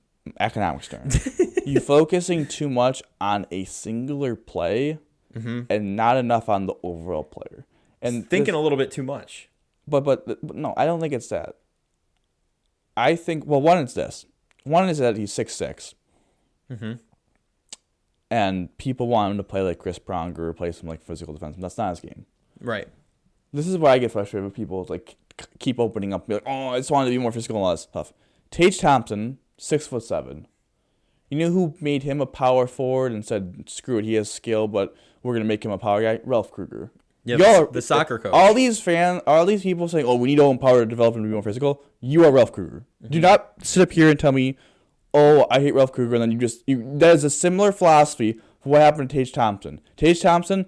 You're focusing too much on a singular play and not enough on the overall player. And thinking a little bit too much. But no, I don't think it's that. I think, well, one is this. One is that he's 6'6". And people want him to play like Chris Pronger or play some like physical defenseman. That's not his game. Right. This is where I get frustrated with people like keep opening up and be like, oh, I just wanted to be more physical and all that stuff. Tage Thompson, 6'7". You know who made him a power forward and said, screw it, he has skill, but we're going to make him a power guy? Ralph Kruger. Yeah, the soccer coach. All these people saying, oh, we need Owen Power to develop him to be more physical. You are Ralph Kruger. Do not sit up here and tell me, oh, I hate Ralph Kruger, and then that is a similar philosophy for what happened to Tage Thompson. Tage Thompson,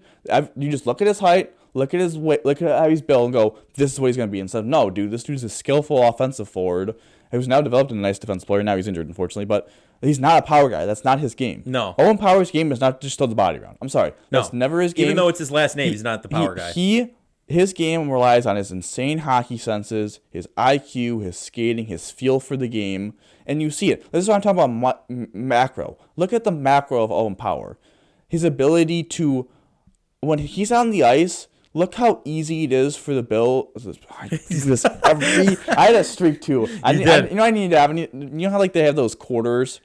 you just look at his height, look at his weight, look at how he's built, and go, this is what he's going to be. Instead of, no, dude, this dude's a skillful offensive forward who's now developed into a nice defense player. Now he's injured, unfortunately, but he's not a power guy. That's not his game. No. Owen Power's game is not just throw the body around. I'm sorry. That's never his game. Even though it's his last name, he's not the power guy. His game relies on his insane hockey senses, his IQ, his skating, his feel for the game, and you see it. This is what I'm talking about macro. Look at the macro of Owen Power. His ability to, when he's on the ice, look how easy it is for the Bill. I had a streak too. I need to have. You know how like they have those quarters,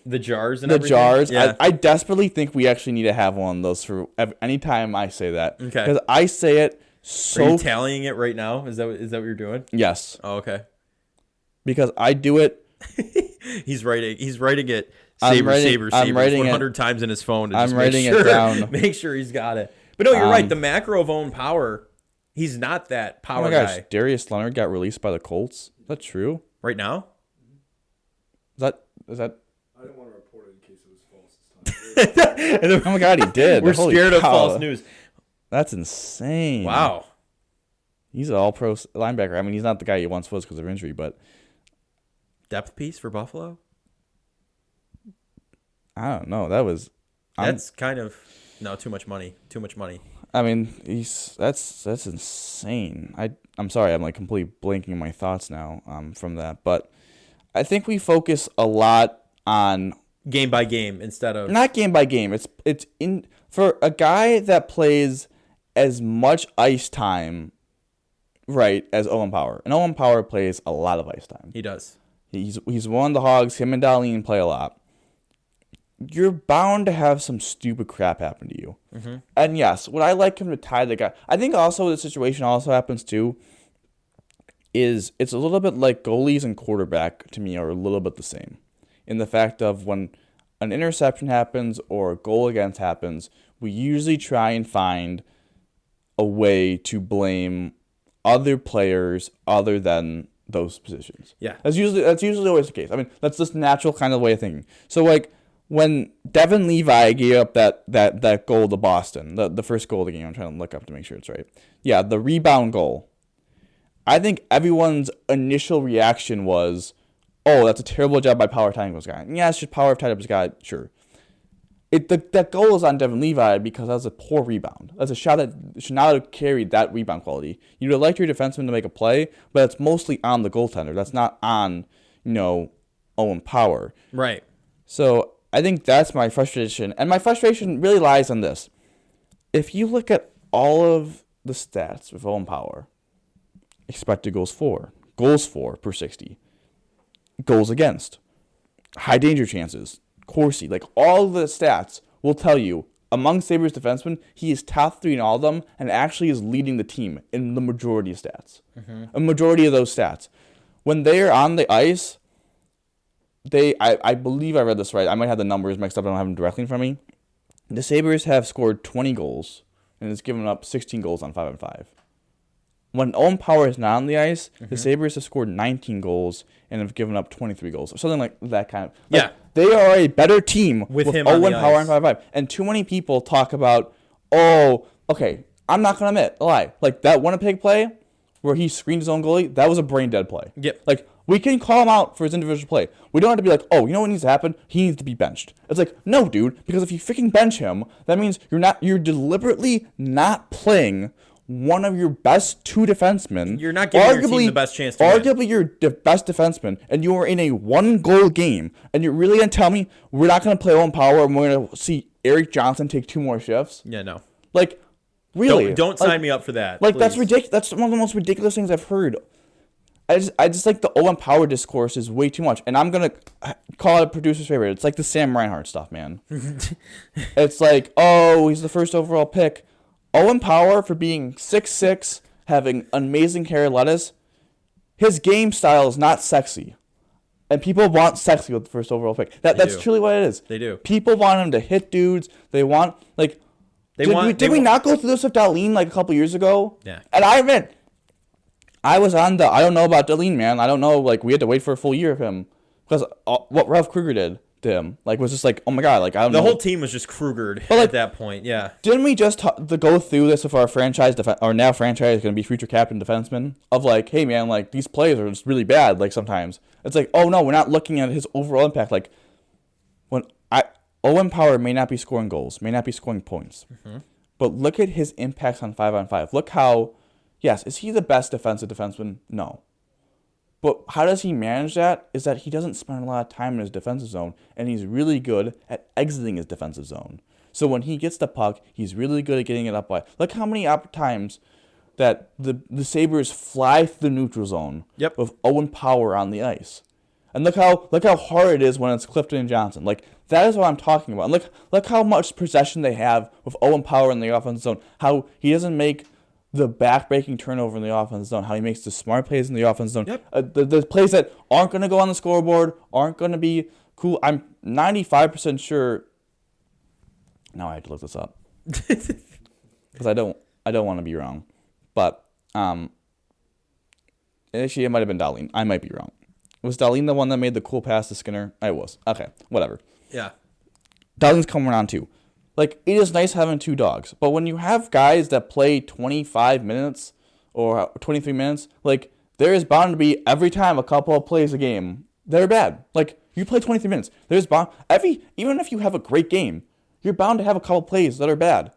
the jars and the everything? jars. Yeah. I desperately think we actually need to have one of those for any time I say that. Okay. Because I say it so. Are you tallying it right now? Is that what you're doing? Yes. Oh, okay. Because I do it. He's writing it. Sabres 100 times in his phone. I'm writing it down. Make sure he's got it. But no, you're right. The macro of Owen Power, he's not that power guy. Darius Leonard got released by the Colts. Is that true? Right now? Is that? I didn't want to report it in case it was false. Oh my God, he did. We're scared of false news. That's insane. Wow. He's an all-pro linebacker. I mean, he's not the guy he once was because of injury, but depth piece for Buffalo? I don't know. That's kind of too much money. I mean, that's insane. I'm sorry. I'm like completely blanking my thoughts now from that, but I think we focus a lot on game by game instead of not game by game. It's in for a guy that plays as much ice time, right, as Owen Power. And Owen Power plays a lot of ice time. He does. He's one of the Hogs. Him and Dahlin play a lot. You're bound to have some stupid crap happen to you. Mm-hmm. And yes, would I like him to tie the guy? I think also the situation also happens too is it's a little bit like goalies and quarterback to me are a little bit the same in the fact of when an interception happens or a goal against happens, we usually try and find a way to blame other players other than those positions. Yeah. That's usually always the case. I mean, that's just natural kind of way of thinking. So like when Devin Levi gave up that goal to Boston, the first goal of the game, I'm trying to look up to make sure it's right. Yeah, the rebound goal. I think everyone's initial reaction was, oh, that's a terrible job by power tying this guy. Yeah, it's just power tied up this guy, sure. That goal is on Devin Levi because that was a poor rebound. That's a shot that should not have carried that rebound quality. You would like your defenseman to make a play, but it's mostly on the goaltender. That's not on, Owen Power. Right. So I think that's my frustration. And my frustration really lies on this. If you look at all of the stats with Owen Power, expected goals for per 60, goals against, high danger chances, Corsi, like all the stats will tell you among Sabres defensemen, he is top 3 in all of them and actually is leading the team in the majority of stats. Mm-hmm. A majority of those stats. When they are on the ice, I believe I read this right. I might have the numbers mixed up. I don't have them directly in front of me. The Sabres have scored 20 goals and has given up 16 goals on 5-on-5. When Owen Power is not on the ice, the Sabres have scored 19 goals and have given up 23 goals. Or something like that kind of. Like, yeah. They are a better team with him Owen on Power ice. on 5-on-5. And too many people talk about, oh, okay, I'm not going to lie. Like that Winnipeg play where he screened his own goalie, that was a brain-dead play. Yep. Like, we can call him out for his individual play. We don't have to be like, oh, you know what needs to happen? He needs to be benched. It's like, no, dude, because if you freaking bench him, that means you're deliberately not playing one of your best 2 defensemen. You're not giving your team the best chance to arguably win. your best defenseman, and you are in a 1-goal game, and you're really going to tell me we're not going to play Owen Power and we're going to see Eric Johnson take 2 more shifts? Yeah, no. Like, really? Don't sign me up for that. Like, please. that's ridiculous. That's one of the most ridiculous things I've heard. I just like the Owen Power discourse is way too much. And I'm going to call it a producer's favorite. It's like the Sam Reinhart stuff, man. It's like, oh, he's the first overall pick. Owen Power, for being 6'6", having amazing hair lettuce, his game style is not sexy. And people want sexy with the first overall pick. That's truly what it is. They do. People want him to hit dudes. They want, like... Did we not go through this with Dahlin like a couple years ago? Yeah. And I admit, I was on I don't know about Dahlin, man. I don't know, like, we had to wait for a full year of him. Because what Ralph Kruger did to him, like, was just like, oh my god, like, I don't know. The whole team was just Krugered at that point, yeah. Didn't we just go through this with our franchise, our now franchise going to be future captain defenseman? Of like, hey man, like, these plays are just really bad, like, sometimes. It's like, oh no, we're not looking at his overall impact. Like, Owen Power may not be scoring goals, may not be scoring points. Mm-hmm. But look at his impacts on 5-on-5. Look how, yes, is he the best defensive defenseman? No. But how does he manage that? Is that he doesn't spend a lot of time in his defensive zone, and he's really good at exiting his defensive zone. So when he gets the puck, he's really good at getting it up by. Look how many times that the Sabres fly through the neutral zone with Owen Power on the ice. And look how hard it is when it's Clifton and Johnson. Like, that is what I'm talking about. And look how much possession they have with Owen Power in the offensive zone. How he doesn't make the back-breaking turnover in the offensive zone. How he makes the smart plays in the offensive zone. Yep. The plays that aren't going to go on the scoreboard, aren't going to be cool. I'm 95% sure. Now I have to look this up. Because I don't want to be wrong. But, actually, it might have been Dahlin. I might be wrong. Was Dahlin the one that made the cool pass to Skinner? I was. Okay, whatever. Yeah. Dahlin's coming around too. Like, it is nice having 2 dogs. But when you have guys that play 25 minutes or 23 minutes, like, there is bound to be every time a couple of plays a game, they're bad. Like, you play 23 minutes. There's bound even if you have a great game, you're bound to have a couple plays that are bad.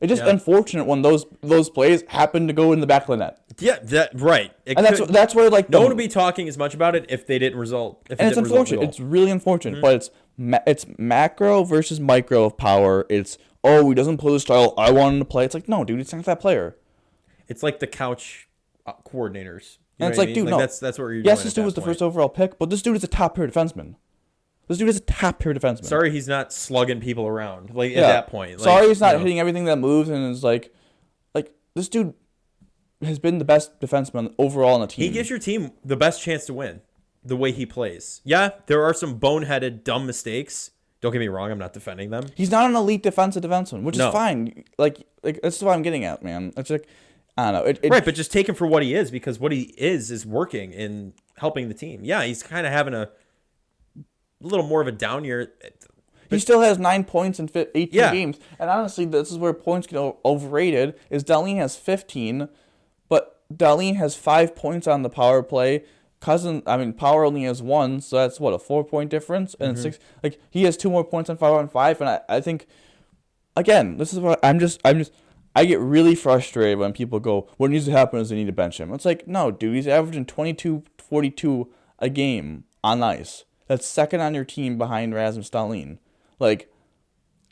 It's just unfortunate when those plays happen to go in the back of the net. Yeah, right. And that's where, like, no one would be talking as much about it if they didn't result. And it's unfortunate. It's really unfortunate. Mm-hmm. But it's macro versus micro of Power. It's, oh, he doesn't play the style I want him to play. It's like, no, dude, it's not that player. It's like the couch coordinators. And it's like, dude, no. That's what you're doing. Yes, this dude was the first overall pick, but this dude is a top-pair defenseman. Sorry, he's not slugging people around at that point. Sorry, he's not hitting everything that moves, and is like this dude has been the best defenseman overall on the team. He gives your team the best chance to win the way he plays. Yeah, there are some boneheaded, dumb mistakes. Don't get me wrong, I'm not defending them. He's not an elite defenseman, which is fine. Like that's what I'm getting at, man. It's like I don't know. Right, but just take him for what he is, because what he is working in helping the team. Yeah, he's kind of having a little more of a down year. He still has 9 points in 18 Yeah. games. And honestly, this is where points get overrated, is Dahlin has 15, but Dahlin has 5 points on the power play. Power only has 1, so that's, what, a 4-point difference? And 6, like, he has 2 more points on 5-on-5, and I think, again, this is what I get really frustrated when people go, what needs to happen is they need to bench him. It's like, no, dude, he's averaging 22-42 a game on ice. That's second on your team behind Rasmus Dahlin. Like,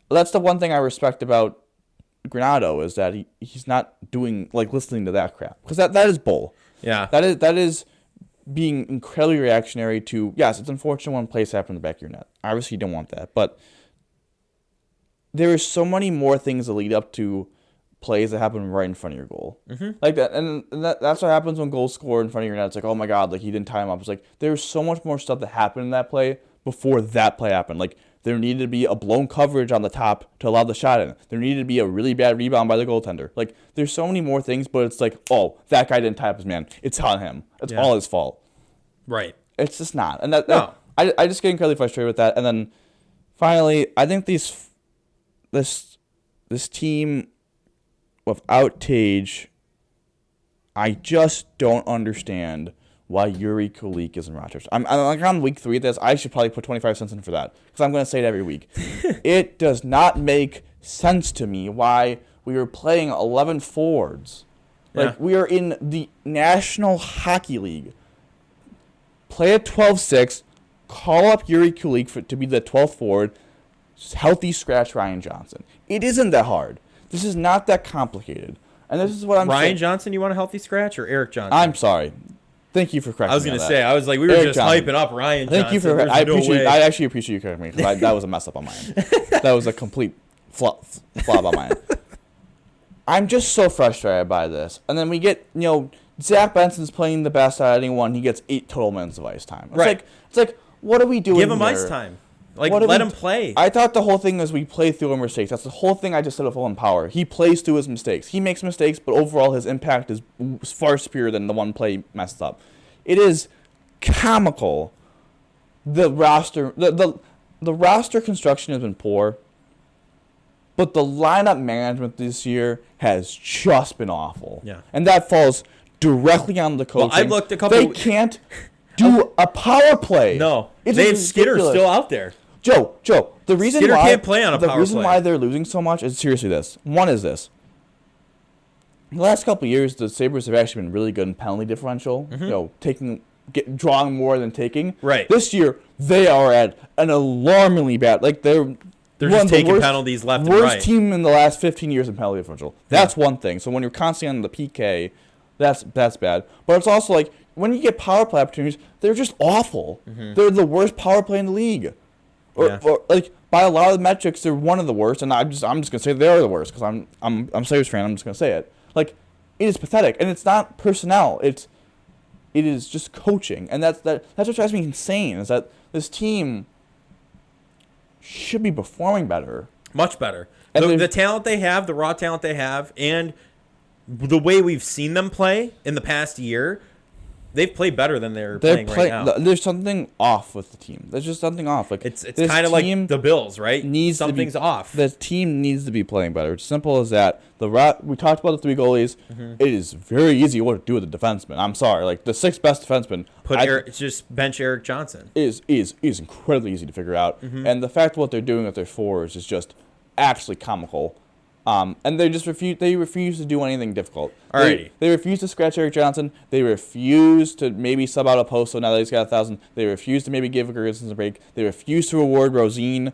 that's the one thing I respect about Granato, is that he's not doing, like, listening to that crap. Because that is bull. Yeah. That is being incredibly reactionary to, yes, it's unfortunate when plays happen in the back of your net. Obviously, you don't want that. But there are so many more things that lead up to plays that happen right in front of your goal. Like that. And that's what happens when goals score in front of your net. It's like, oh, my God, like, he didn't tie him up. It's like, there's so much more stuff that happened in that play before that play happened. Like, there needed to be a blown coverage on the top to allow the shot in. There needed to be a really bad rebound by the goaltender. Like, there's so many more things, but it's like, oh, that guy didn't tie up his man. It's on him. It's all his fault. Right. It's just not. And I just get incredibly frustrated with that. And then finally, I think this team without Tage, I just don't understand why Yuri Kulik is in Rochester. I'm like on week 3 of this. I should probably put 25 cents in for that, because I'm going to say it every week. It does not make sense to me why we are playing 11 forwards. Like, we are in the National Hockey League. Play a 12-6, call up Yuri Kulik to be the 12th forward, healthy scratch Ryan Johnson. It isn't that hard. This is not that complicated. And this is what I'm saying. Ryan Johnson, you want a healthy scratch, or Eric Johnson? I'm sorry. Thank you for correcting me. I was going to say, I was like, we were Eric just Johnson. hyping up Ryan Johnson. Thank you for. I actually appreciate you correcting me, because that was a mess up on my end. That was a complete flop on my end. I'm just so frustrated by this. And then we get, Zach Benson's playing the best out of anyone. He gets 8 total minutes of ice time. It's like, what are we doing? Give him here? ice time. Like, let him play. I thought the whole thing was we play through our mistakes. That's the whole thing I just said with Owen Power. He plays through his mistakes. He makes mistakes, but overall his impact is far superior than the one play messed up. It is comical. The roster construction has been poor, but the lineup management this year has just been awful. Yeah. And that falls directly on the coaching. Well, I looked a couple. They can't do a power play. No. It's They have Skinner ridiculous. still out there. Joe, the reason Skinner why can't play on a the power reason play. why they're losing so much is seriously this. One is this. In the last couple of years, the Sabres have actually been really good in penalty differential. Drawing more than taking. Right. This year, they are at an alarmingly bad. Like they're just taking penalties left and right. Worst team in the last 15 years in penalty differential. That's one thing. So when you're constantly on the PK, that's bad. But it's also like when you get power play opportunities, they're just awful. They're the worst power play in the league. Or like by a lot of the metrics, they're one of the worst. And I'm just gonna say they are the worst because I'm a Sabres fan. I'm just gonna say it. Like it is pathetic, and it's not personnel. It is just coaching, and that's what drives me insane. Is that this team should be performing better, much better. And The talent they have, the raw talent they have, and the way we've seen them play in the past year, they've played better than they're playing right now. There's something off with the team. There's just something off. Like it's kind of like the Bills, right? Something's off. The team needs to be playing better. It's simple as that. We talked about the 3 goalies. It is very easy what to do with the defenseman. I'm sorry, like the 6th best defenseman. Just bench Eric Johnson. Is incredibly easy to figure out, and the fact what they're doing with their forwards is just absolutely comical. And they just refuse. They refuse to do anything difficult. Alrighty. They refuse to scratch Eric Johnson. They refuse to maybe sub out a Posto now that he's got 1,000. They refuse to maybe give Gerson a break. They refuse to reward Rosine,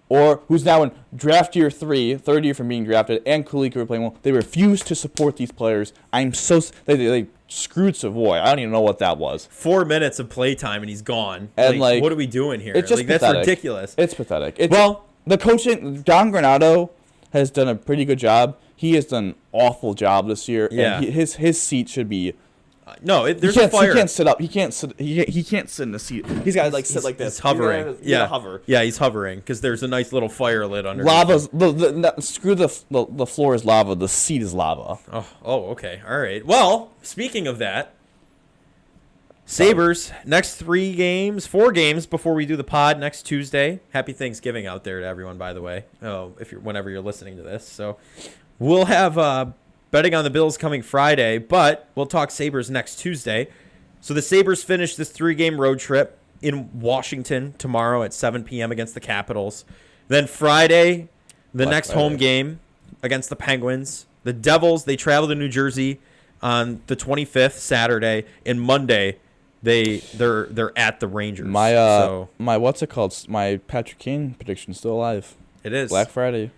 or who's now in draft year 3, third year from being drafted, and Kulik who are playing well. They refuse to support these players. They screwed Savoy. I don't even know what that was. 4 minutes of playtime and he's gone. And what are we doing here? It's just that's pathetic. ridiculous. It's pathetic. The coaching, Don Granato has done a pretty good job. He has done an awful job this year. Yeah. And his seat should be No, there's a fire. He can't sit up. He can't sit. He can't sit in the seat. He's got to like sit like this. He's hovering. He's gotta hover. Yeah, he's hovering because there's a nice little fire lit under. Lava's screw the floor is lava. The seat is lava. Oh, okay, all right. Well, speaking of that, Sabres next 4 games before we do the pod next Tuesday. Happy Thanksgiving out there to everyone, by the way. Oh, whenever you're listening to this, so we'll have betting on the Bills coming Friday, but we'll talk Sabres next Tuesday. So the Sabres finish this 3-game road trip in Washington tomorrow at 7 p.m. against the Capitals. Then Friday, next home game against the Penguins. The Devils, they travel to New Jersey on the 25th, Saturday, and Monday they're at the Rangers. My what's it called? My Patrick Kane prediction's still alive. It is Black Friday.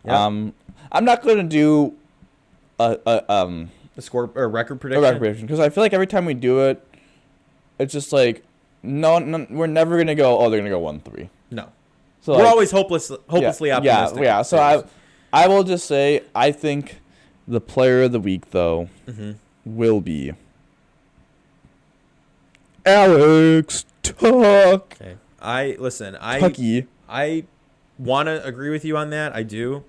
Yep. I'm not going to do the score or record prediction. A record prediction because I feel like every time we do it, it's just like no we're never gonna go. Oh, they're gonna go 1-3. No, so we're always hopelessly optimistic. Yeah. So I will just say I think the player of the week though will be Alex Tuck. Okay. I want to agree with you on that. I do.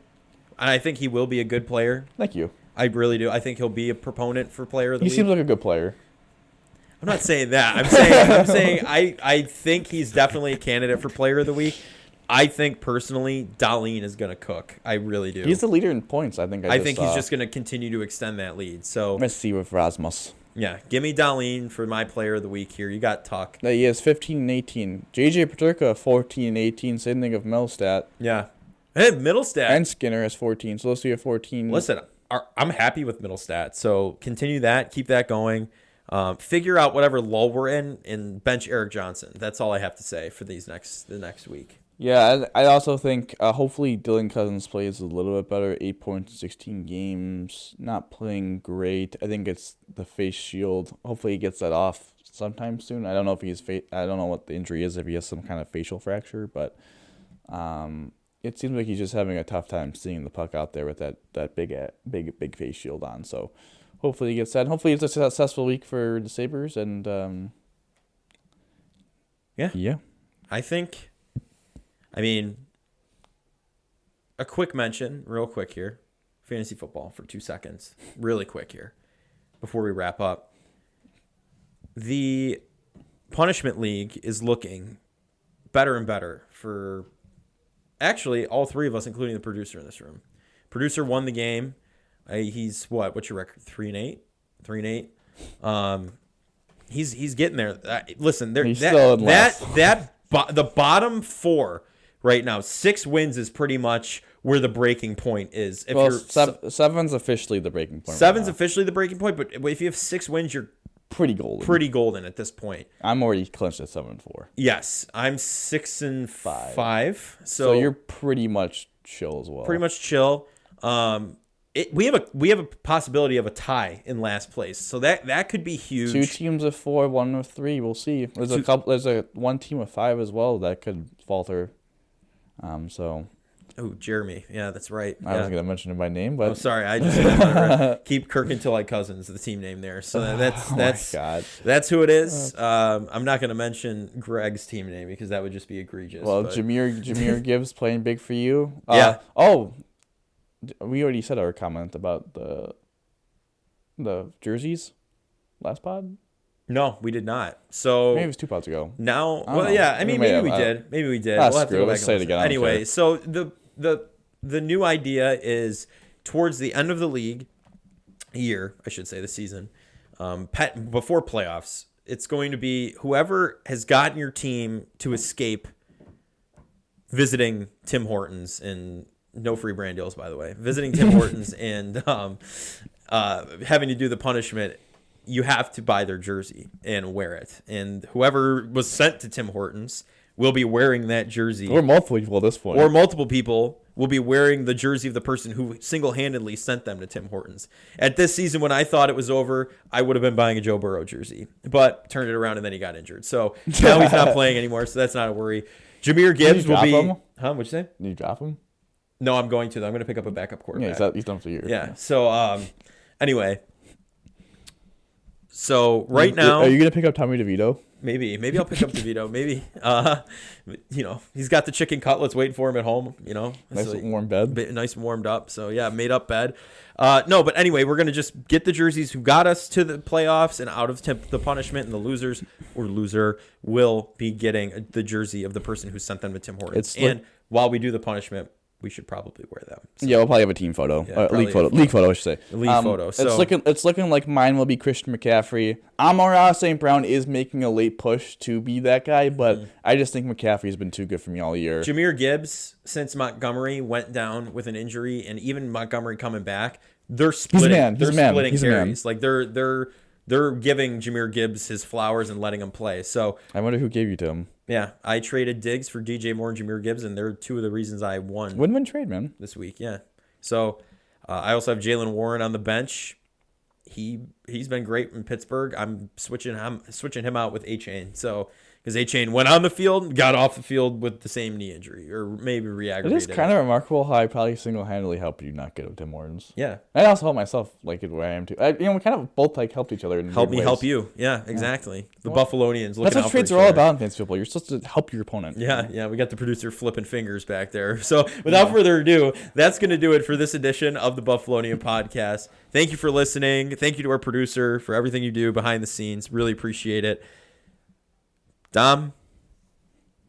And I think he will be a good player. Thank you. I really do. I think he'll be a proponent for player of the week. He seems like a good player. I'm not saying that. I'm saying I think he's definitely a candidate for player of the week. I think personally Dahlin is going to cook. I really do. He's the leader in points, I think. I think he's just going to continue to extend that lead. So let's see with Rasmus. Yeah, give me Dahlin for my player of the week here. You got Tuck. He has 15 and 18. JJ Peterka 14 and 18. Same thing of Middlestat. Yeah. Hey, Middlestat. And Skinner has 14. So let's see a 14. Listen, I'm happy with Middlestat. So continue that. Keep that going. Figure out whatever lull we're in and bench Eric Johnson. That's all I have to say for the next week. Yeah, I also think hopefully Dylan Cousins plays a little bit better. 8 points, 16 games. Not playing great. I think it's the face shield. Hopefully he gets that off sometime soon. I don't know if I don't know what the injury is, if he has some kind of facial fracture, but it seems like he's just having a tough time seeing the puck out there with that big face shield on. So hopefully he gets that. And hopefully it's a successful week for the Sabres. And yeah. I mean, a quick mention, real quick here, fantasy football for 2 seconds, really quick here, before we wrap up. The Punishment League is looking better and better for actually all three of us, including the producer in this room. Producer won the game. He's what's your record? 3-8? 3-8. He's getting there. Listen, the bottom four right now, 6 wins is pretty much where the breaking point is. Seven's officially the breaking point. Seven's officially the breaking point, but if you have 6 wins, you're pretty golden. Pretty golden at this point. I'm already clinched at 7-4. Yes, I'm 6-5. So you're pretty much chill as well. Pretty much chill. We have a possibility of a tie in last place, so that could be huge. 2 teams of 4, 1 of 3. We'll see. There's one team of 5 as well that could falter. Oh, Jeremy. Yeah, that's right. I wasn't gonna mention it by name, but sorry. I just keep Kirk until I Cousins, the team name there. So that's who it is. I'm not gonna mention Greg's team name because that would just be egregious. Well, Jameer Gibbs playing big for you. Yeah. We already said our comment about the jerseys last pod. No, we did not. So maybe it was 2 pods ago. Now, I mean, maybe we did. Maybe we did. We'll have to go back and say it again. Anyway, so the new idea is towards the end of the league year, I should say, the season, before playoffs, it's going to be whoever has gotten your team to escape visiting Tim Hortons, and no free brand deals, by the way, visiting Tim Hortons and having to do the punishment. You have to buy their jersey and wear it. And whoever was sent to Tim Hortons will be wearing that jersey. Or multiple people at this point. Or multiple people will be wearing the jersey of the person who single-handedly sent them to Tim Hortons. At this season, when I thought it was over, I would have been buying a Joe Burrow jersey. But turned it around, and then he got injured. So now he's not playing anymore, so that's not a worry. Jameer Gibbs will be... Him? Huh? What'd you say? Did you drop him? No, I'm going to. I'm going to pick up a backup quarterback. Yeah, he's done for you. Yeah. So, anyway... So right now, are you gonna pick up Tommy DeVito? maybe I'll pick up DeVito. Maybe, he's got the chicken cutlets waiting for him at home. Nice So, warm bed. nice and warmed up. So yeah, made up bed. No, but anyway, we're gonna just get the jerseys who got us to the playoffs and out of the punishment, and the losers or loser will be getting the jersey of the person who sent them to Tim Hortons. While we do the punishment, we should probably wear them. So. Yeah, we'll probably have a team photo, Yeah, league photo, I should say. League photo. So it's looking like mine will be Christian McCaffrey. Amon-Ra St. Brown is making a late push to be that guy, but I just think McCaffrey's been too good for me all year. Jahmyr Gibbs, since Montgomery went down with an injury, and even Montgomery coming back, they're splitting. He's a man. Splitting He's a man. carries. Like they're giving Jahmyr Gibbs his flowers and letting him play. So I wonder who gave you to him. yeah, I traded Diggs for DJ Moore and Jahmyr Gibbs, and they're two of the reasons I won. Win-win trade, man. This week. Yeah. So I also have Jalen Warren on the bench. He's been great in Pittsburgh. I'm switching him out with A-Chain. So because A-Chain went on the field, got off the field with the same knee injury, or maybe re-aggravated. It is kind of remarkable how I probably single-handedly helped you not get Tim Hortons. Yeah. I also helped myself like it where I am too. We kind of both helped each other. In help me ways. help you. Yeah, exactly. The Buffalonians looking That's what out trades for are each all other. about in fantasy football. You're supposed to help your opponent. Yeah. We got the producer flipping fingers back there. So without further ado, that's going to do it for this edition of the Buffalonian Podcast. Thank you for listening. Thank you to our producer for everything you do behind the scenes. Really appreciate it. Dom,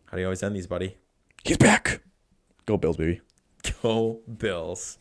how do you always end these, buddy? He's back. Go Bills, baby. Go Bills.